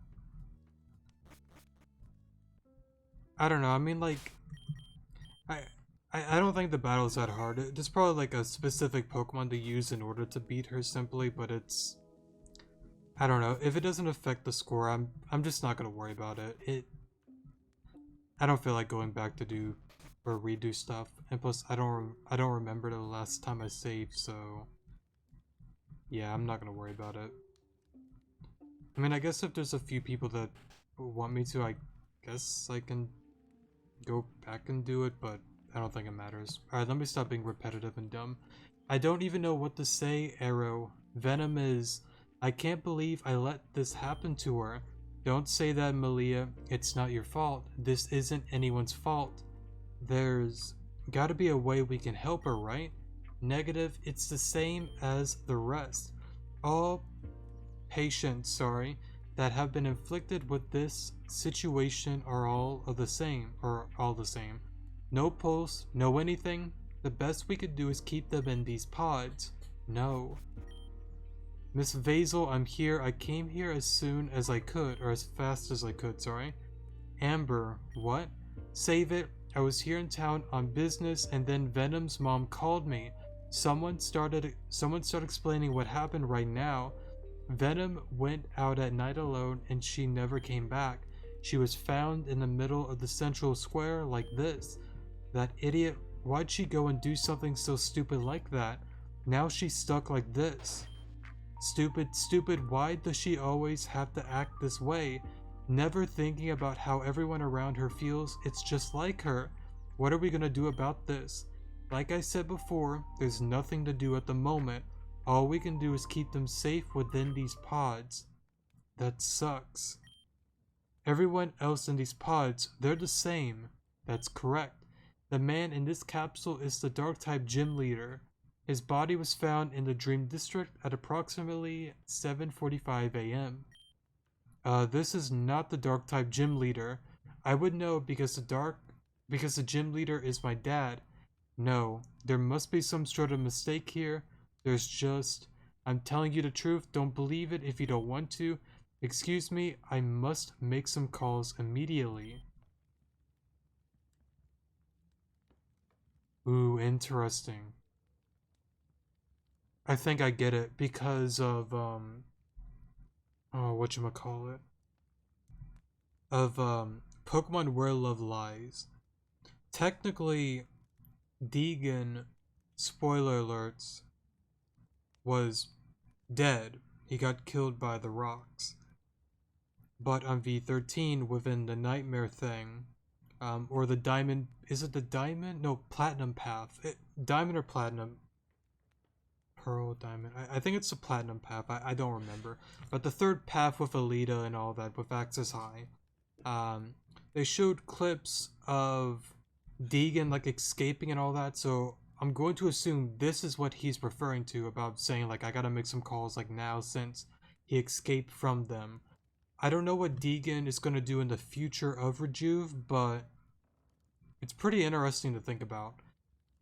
I don't know. I mean, like, I don't think the battle's that hard. There's probably like a specific Pokemon to use in order to beat her simply, but it's, I don't know. If it doesn't affect the score, I'm just not gonna worry about it. I don't feel like going back to do or redo stuff, and plus I don't remember the last time I saved, so yeah, I'm not gonna worry about it. I mean, I guess if there's a few people that want me to, I guess I can go back and do it, but I don't think it matters. Alright, let me stop being repetitive and dumb. I don't even know what to say, Arrow. Venom is... I can't believe I let this happen to her. Don't say that, Malia. It's not your fault. This isn't anyone's fault. There's gotta be a way we can help her, right? Negative, it's the same as the rest. All patients, that have been inflicted with this situation are all the same. No pulse, no anything. The best we could do is keep them in these pods. No. Miss Vazel, I'm here. I came here as soon as I could, or as fast as I could, Amber, what? Save it. I was here in town on business and then Venom's mom called me. Someone started explaining what happened right now. Venom went out at night alone and she never came back. She was found in the middle of the central square like this. That idiot, why'd she go and do something so stupid like that? Now she's stuck like this. Stupid, why does she always have to act this way? Never thinking about how everyone around her feels, it's just like her. What are we gonna do about this? Like I said before, there's nothing to do at the moment. All we can do is keep them safe within these pods. That sucks. Everyone else in these pods, they're the same. That's correct. The man in this capsule is the Dark-type gym leader. His body was found in the Dream District at approximately 7:45 a.m. This is not the Dark-type gym leader. I would know because the gym leader is my dad. No, there must be some sort of mistake here. I'm telling you the truth, don't believe it if you don't want to. Excuse me, I must make some calls immediately. Ooh, interesting. I think I get it because of, whatchamacallit? Of, Pokemon Where Love Lies. Technically, Deegan, spoiler alerts, was dead. He got killed by the rocks. But on V13, within the Nightmare thing, or the Diamond, is it the Diamond? No, Platinum path. Diamond or Platinum? Pearl Diamond. I think it's the Platinum path. I don't remember. But the third path with Aelita and all that with Access High. They showed clips of Deegan like escaping and all that, so I'm going to assume this is what he's referring to about saying like I gotta make some calls like now since he escaped from them. I don't know what Deegan is gonna do in the future of Rejuve, but it's pretty interesting to think about.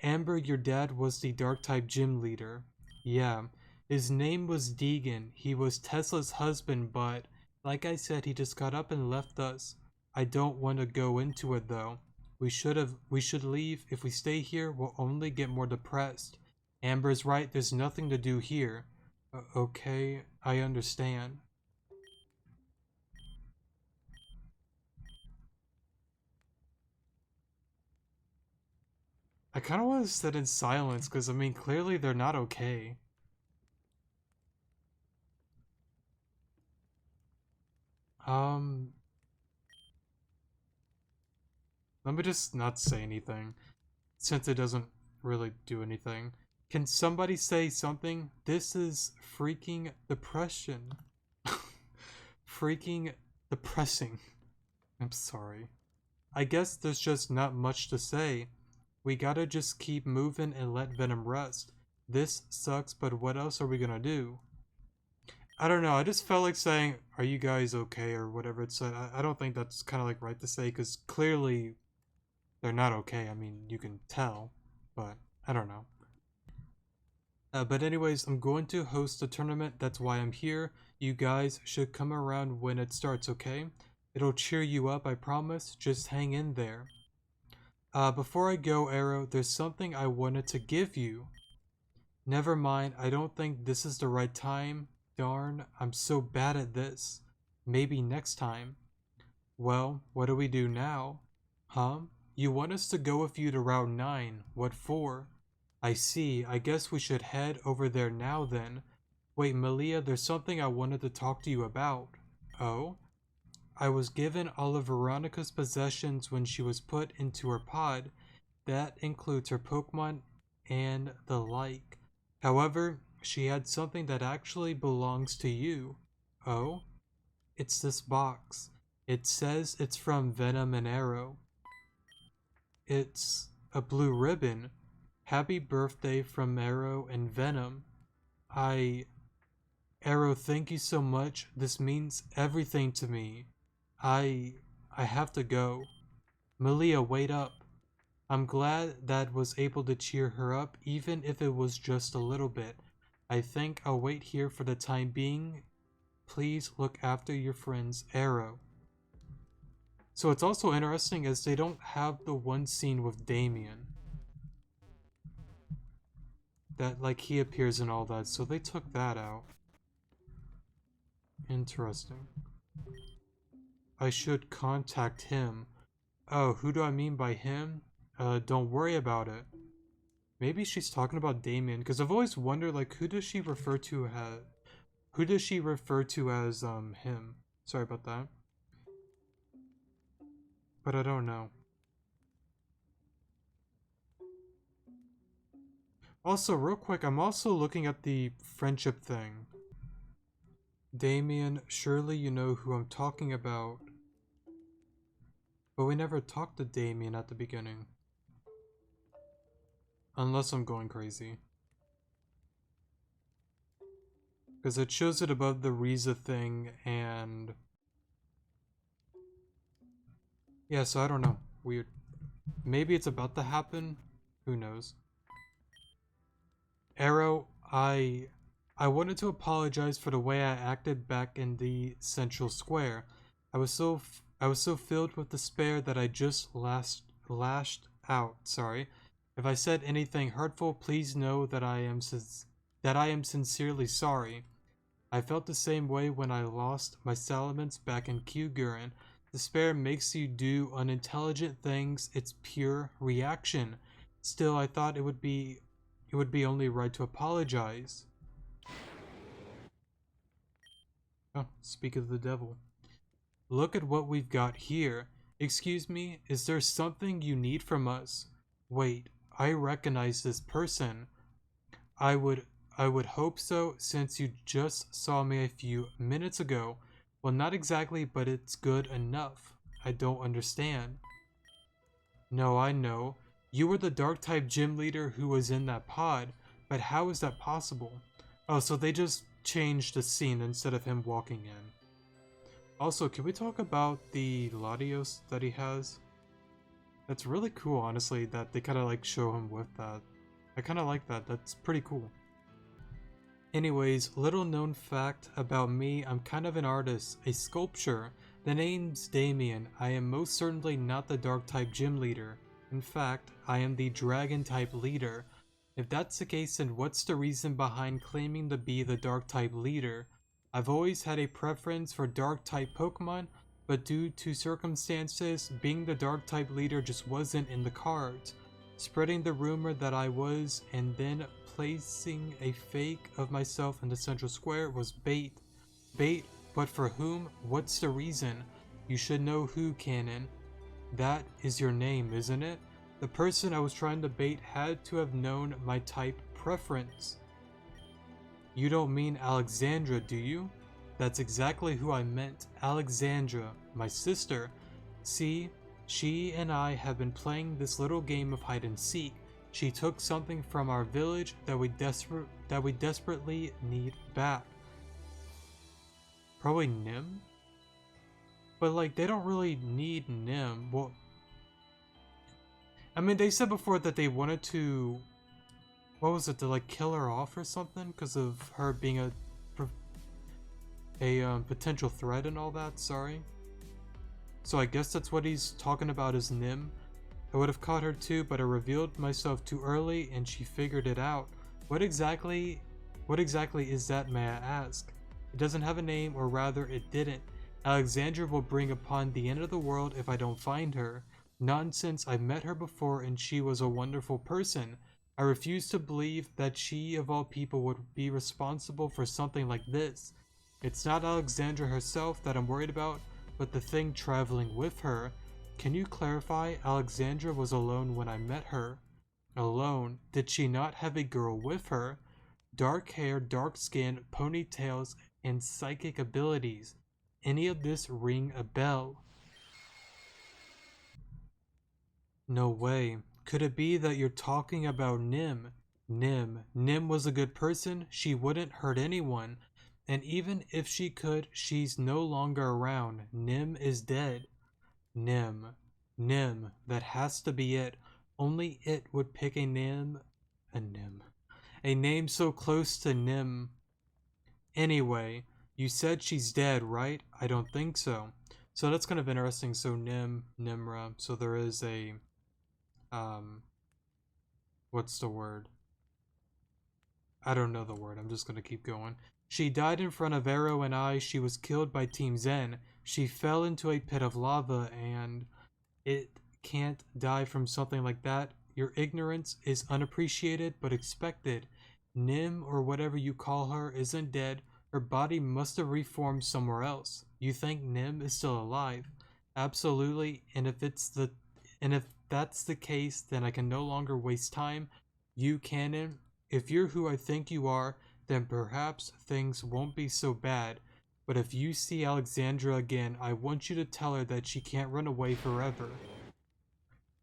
Amber, your dad was the dark type gym leader. Yeah, his name was Deegan. He was Tesla's husband, but like I said, he just got up and left us. I don't want to go into it though. We should leave. If we stay here, we'll only get more depressed. Amber's right, there's nothing to do here. Okay, I understand. I kind of want to sit in silence because, I mean, clearly they're not okay. Um, Let me just not say anything since it doesn't really do anything. Can somebody say something? This is freaking depression. Freaking depressing. I'm sorry. I guess there's just not much to say. We gotta just keep moving and let Venom rest. This sucks, but what else are we gonna do? I don't know, I just felt like saying, are you guys okay, or whatever it said. I don't think that's kind of like right to say, because clearly they're not okay. I mean, you can tell, but I don't know. But anyways, I'm going to host a tournament. That's why I'm here. You guys should come around when it starts, okay? It'll cheer you up, I promise. Just hang in there. Before I go, Arrow, there's something I wanted to give you. Never mind, I don't think this is the right time. Darn, I'm so bad at this. Maybe next time. Well, what do we do now? Huh? You want us to go with you to Route 9. What for? I see. I guess we should head over there now then. Wait, Malia, there's something I wanted to talk to you about. Oh? I was given all of Veronica's possessions when she was put into her pod. That includes her Pokemon and the like. However, she had something that actually belongs to you. Oh? It's this box. It says it's from Venom and Arrow. It's a blue ribbon. Happy birthday from Arrow and Venom. Arrow, thank you so much. This means everything to me. I have to go. Malia, wait up. I'm glad that was able to cheer her up, even if it was just a little bit. I think I'll wait here for the time being. Please look after your friends, Arrow. So it's also interesting as they don't have the one scene with Damien. That, like, he appears in all that, so they took that out. Interesting. I should contact him. Oh, who do I mean by him? Don't worry about it. Maybe she's talking about Damien, because I've always wondered, like, who does she refer to as, him? Sorry about that. But I don't know. Also, real quick, I'm also looking at the friendship thing. Damien, surely you know who I'm talking about. But we never talked to Damien at the beginning. Unless I'm going crazy. Because it shows it above the Riza thing and... yeah, so I don't know. Weird. Maybe it's about to happen? Who knows? Arrow, I wanted to apologize for the way I acted back in the Central Square. I was so filled with despair that I just lashed out. Sorry. If I said anything hurtful, please know that I am sincerely sorry. I felt the same way when I lost my Salamence back in Kyugurin. Despair makes you do unintelligent things. It's pure reaction. Still, I thought it would be only right to apologize. Oh, speak of the devil. Look at what we've got here. Excuse me, is there something you need from us? Wait, I recognize this person. I would I would hope so, since you just saw me a few minutes ago. Well, not exactly, but it's good enough. I don't understand. No, I know. You were the dark type gym leader who was in that pod, but how is that possible? Oh, so they just changed the scene instead of him walking in. Also, can we talk about the Latios that he has? That's really cool, honestly, that they kind of like show him with that. I kind of like that. That's pretty cool. Anyways, little known fact about me, I'm kind of an artist, a sculptor. The name's Damien. I am most certainly not the dark type gym leader. In fact, I am the dragon type leader. If that's the case, then what's the reason behind claiming to be the dark type leader? I've always had a preference for dark type Pokemon, but due to circumstances, being the dark type leader just wasn't in the cards. Spreading the rumor that I was, and then placing a fake of myself in the central square was bait. Bait, but for whom? What's the reason? You should know who, Canon. That is your name, isn't it? The person I was trying to bait had to have known my type preference. You don't mean Alexandra, do you? That's exactly who I meant, Alexandra, my sister. See, she and I have been playing this little game of hide and seek. She took something from our village that we desperately need back. Probably Nim? But like, they don't really need Nim. Well, I mean, they said before that they wanted to, what was it, to like kill her off or something because of her being a potential threat and all that, sorry. So I guess that's what he's talking about is Nim. I would have caught her too, but I revealed myself too early and she figured it out. What exactly is that, may I ask? It doesn't have a name, or rather it didn't. Alexandra will bring upon the end of the world if I don't find her. Nonsense, I've met her before and she was a wonderful person. I refuse to believe that she of all people would be responsible for something like this. It's not Alexandra herself that I'm worried about, but the thing traveling with her. Can you clarify? Alexandra was alone when I met her. Alone? Did she not have a girl with her? Dark hair, dark skin, ponytails, and psychic abilities. Any of this ring a bell? No way. Could it be that you're talking about Nim? Nim was a good person. She wouldn't hurt anyone. And even if she could, she's no longer around. Nim is dead. Nim. That has to be it. Only it would pick a name so close to Nim. Anyway, you said she's dead, right? I don't think so. So that's kind of interesting. So Nimra. So there is a, what's the word? I don't know the word. I'm just gonna keep going. She died in front of Arrow and I. She was killed by Team Zen. She fell into a pit of lava, and it can't die from something like that. Your ignorance is unappreciated but expected. Nim, or whatever you call her, isn't dead. Her body must have reformed somewhere else. You think Nim is still alive? Absolutely. And if that's the case, then I can no longer waste time. You, Canon, if you're who I think you are, then perhaps things won't be so bad. But if you see Alexandra again, I want you to tell her that she can't run away forever.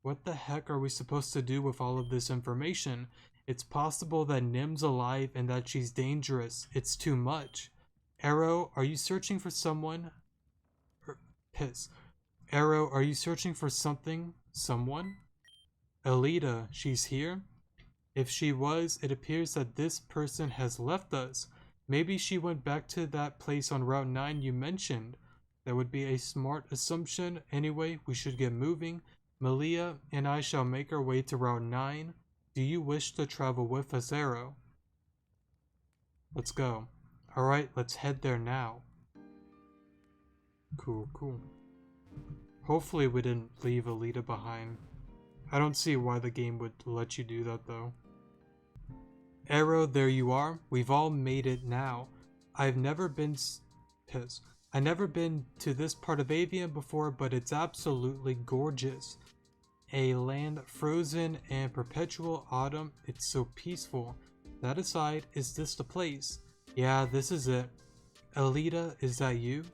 What the heck are we supposed to do with all of this information? It's possible that Nim's alive and that she's dangerous. It's too much. Arrow, are you searching for someone? Arrow, are you searching for something? Someone? Aelita, she's here? If she was, it appears that this person has left us. Maybe she went back to that place on Route 9 you mentioned. That would be a smart assumption. Anyway, we should get moving. Malia and I shall make our way to Route 9. Do you wish to travel with us, Arrow? Let's go. Alright, let's head there now. Cool. Hopefully we didn't leave Aelita behind. I don't see why the game would let you do that though. Arrow, there you are. We've all made it now. I never been to this part of Avian before, but it's absolutely gorgeous. A land frozen in perpetual autumn. It's so peaceful. That aside, is this the place? Yeah, this is it. Aelita, is that you?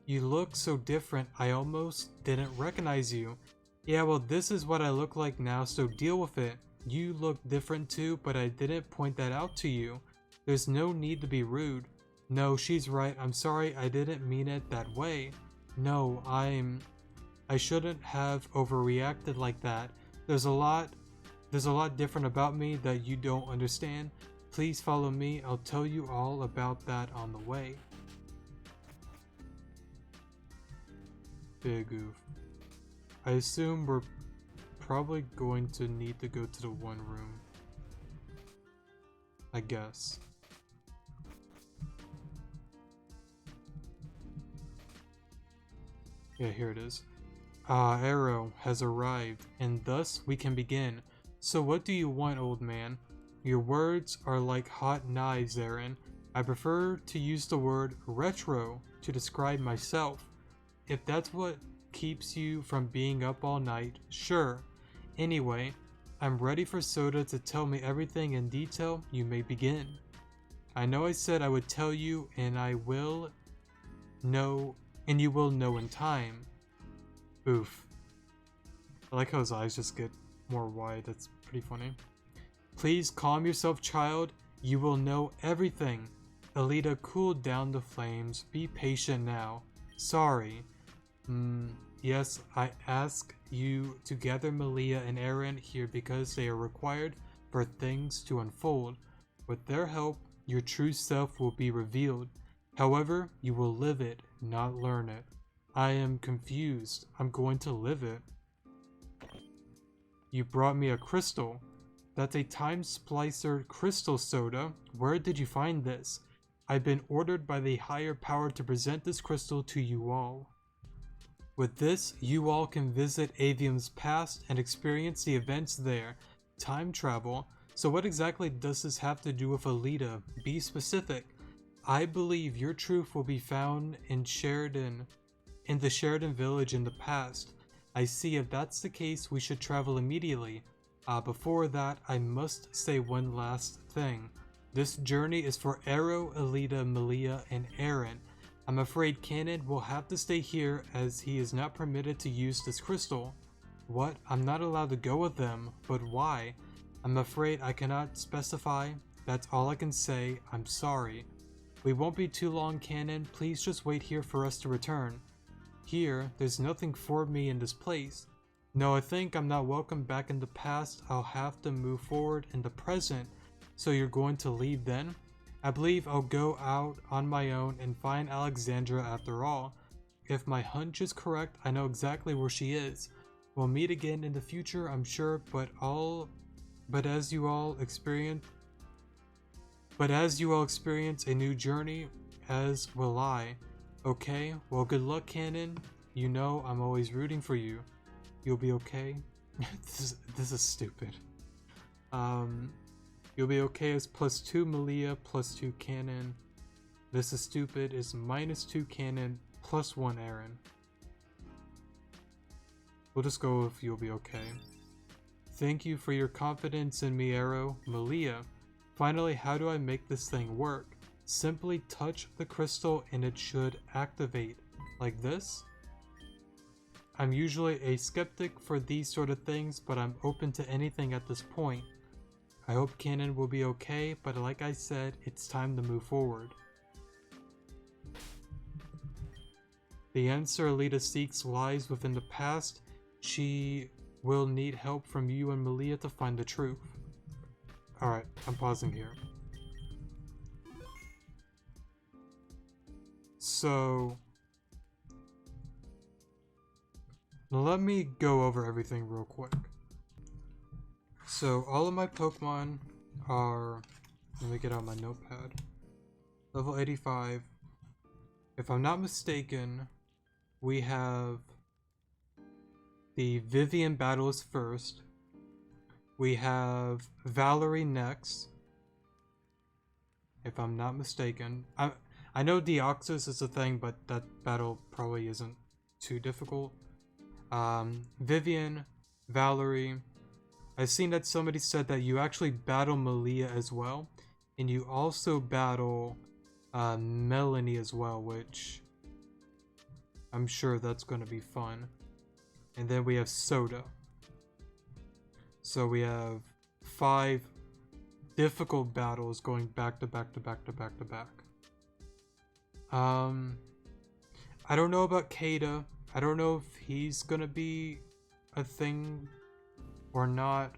You look so different, I almost didn't recognize you. Yeah, well, this is what I look like now, so deal with it. You look different too, but I didn't point that out to you. There's no need to be rude. No, she's right. I'm sorry, I didn't mean it that way. No, I shouldn't have overreacted like that. There's a lot different about me that you don't understand. Please follow me. I'll tell you all about that on the way. Big oof. I assume we're probably going to need to go to the one room. I guess. Yeah, here it is. Arrow has arrived, and thus we can begin. So what do you want, old man? Your words are like hot knives, Aaron. I prefer to use the word retro to describe myself. If that's what keeps you from being up all night, sure. Anyway, I'm ready for Soda to tell me everything in detail. You may begin. I know I said I would tell you, and you will know in time. Oof. I like how his eyes just get more wide. That's pretty funny. Please calm yourself, child. You will know everything. Aelita cooled down the flames. Be patient now. Sorry. Yes, I ask you to gather Malia and Aaron here because they are required for things to unfold. With their help, your true self will be revealed. However, you will live it, not learn it. I am confused. I'm going to live it. You brought me a crystal. That's a time splicer crystal soda. Where did you find this? I've been ordered by the higher power to present this crystal to you all. With this, you all can visit Avium's past and experience the events there. Time travel. So what exactly does this have to do with Aelita? Be specific. I believe your truth will be found in the Sheridan village in the past. I see. If that's the case, we should travel immediately. Before that, I must say one last thing. This journey is for Arrow, Aelita, Malia, and Aaron. I'm afraid Cannon will have to stay here as he is not permitted to use this crystal. What? I'm not allowed to go with them, but why? I'm afraid I cannot specify. That's all I can say. I'm sorry. We won't be too long, Cannon. Please just wait here for us to return. Here, there's nothing for me in this place. No, I think I'm not welcome back in the past. I'll have to move forward in the present. So you're going to leave then? I believe I'll go out on my own and find Alexandra after all. If my hunch is correct, I know exactly where she is. We'll meet again in the future, I'm sure, but as you all experience a new journey, as will I. Okay, well, good luck, Cannon. You know I'm always rooting for you. You'll be okay. This is stupid. You'll be okay is +2 Malia, +2 Cannon. This is stupid is -2 Cannon, +1 Aaron. We'll just go with you'll be okay. Thank you for your confidence in me, Arrow. Malia, finally, how do I make this thing work? Simply touch the crystal and it should activate. Like this? I'm usually a skeptic for these sort of things, but I'm open to anything at this point. I hope Cannon will be okay, but like I said, it's time to move forward. The answer Aelita seeks lies within the past. She will need help from you and Malia to find the truth. Alright, I'm pausing here. So, let me go over everything real quick. So, all of my Pokemon are, let me get out my notepad, level 85. If I'm not mistaken, we have the Vivian battles first. We have Valerie next, if I'm not mistaken. I know Deoxys is a thing, but that battle probably isn't too difficult. Vivian, Valerie, I've seen that somebody said that you actually battle Malia as well, and you also battle Melanie as well, which I'm sure that's going to be fun. And then we have Soda. So we have 5 difficult battles going back to back to back to back to back. I don't know about Kada. I don't know if he's gonna be a thing or not.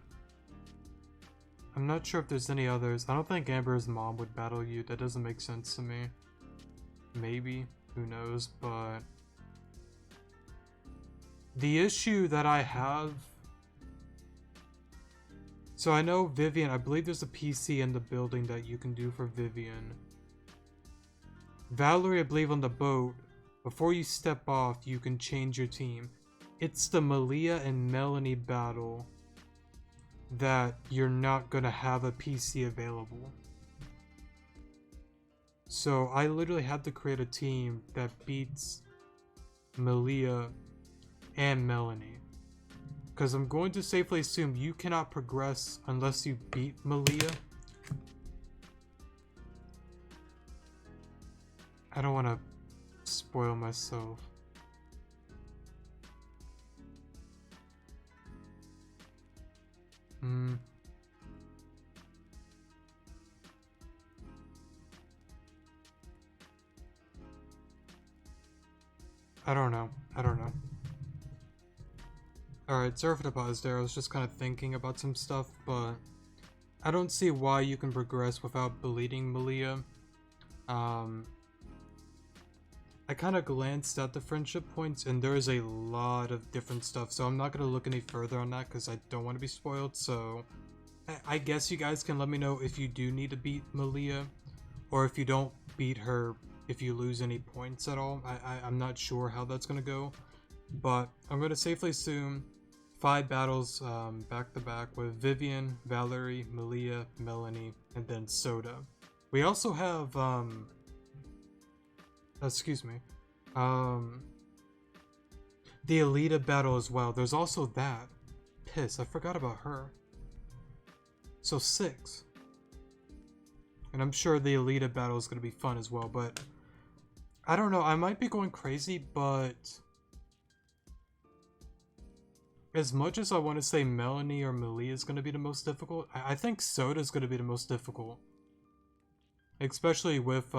I'm not sure if there's any others. I don't think Amber's mom would battle you. That doesn't make sense to me. Maybe. Who knows? But the issue that I have... So I know Vivian, I believe there's a PC in the building that you can do for Vivian. Valerie, I believe on the boat, before you step off, you can change your team. It's the Malia and Melanie battle that you're not gonna have a PC available. So I literally had to create a team that beats Malia and Melanie. Because I'm going to safely assume you cannot progress unless you beat Malia. I don't want to spoil myself. I don't know. Alright, sorry for the pause there. I was just kind of thinking about some stuff, but I don't see why you can progress without bleeding Malia. I kind of glanced at the friendship points, and there is a lot of different stuff, so I'm not going to look any further on that because I don't want to be spoiled. So I guess you guys can let me know if you do need to beat Malia, or if you don't beat her, if you lose any points at all. I'm not sure how that's going to go, but I'm going to safely assume 5 battles back to back with Vivian, Valerie, Malia, Melanie, and then Soda. We also have excuse me, the Aelita battle as well. There's also that. Piss, I forgot about her. So 6. And I'm sure the Aelita battle is going to be fun as well, but I don't know, I might be going crazy, but as much as I want to say Melanie or Malia is going to be the most difficult, I think Soda is going to be the most difficult. Especially with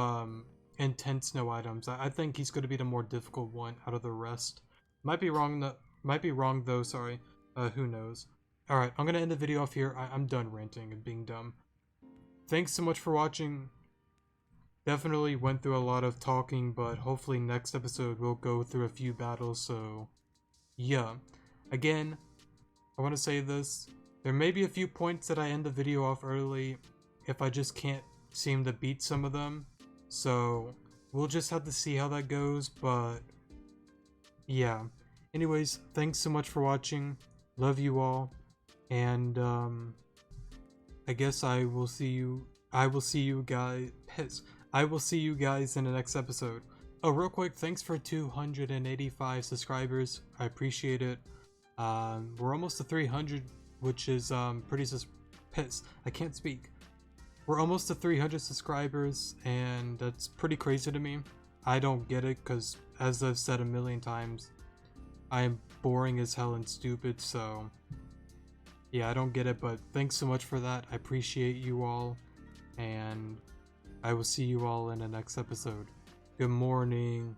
intense no items. I think he's going to be the more difficult one out of the rest. Might be wrong though, sorry. Who knows. Alright, I'm going to end the video off here. I'm done ranting and being dumb. Thanks so much for watching. Definitely went through a lot of talking, but hopefully next episode we'll go through a few battles, so yeah. Again, I want to say this. There may be a few points that I end the video off early if I just can't seem to beat some of them. So we'll just have to see how that goes, but yeah. Anyways, thanks so much for watching. Love you all. And I guess I will see you guys in the next episode. Oh, real quick, thanks for 285 subscribers. I appreciate it. We're almost to 300, which is I can't speak. We're almost to 300 subscribers, and that's pretty crazy to me. I don't get it, because as I've said a million times, I am boring as hell and stupid, so yeah, I don't get it, but thanks so much for that. I appreciate you all, and I will see you all in the next episode. Good morning.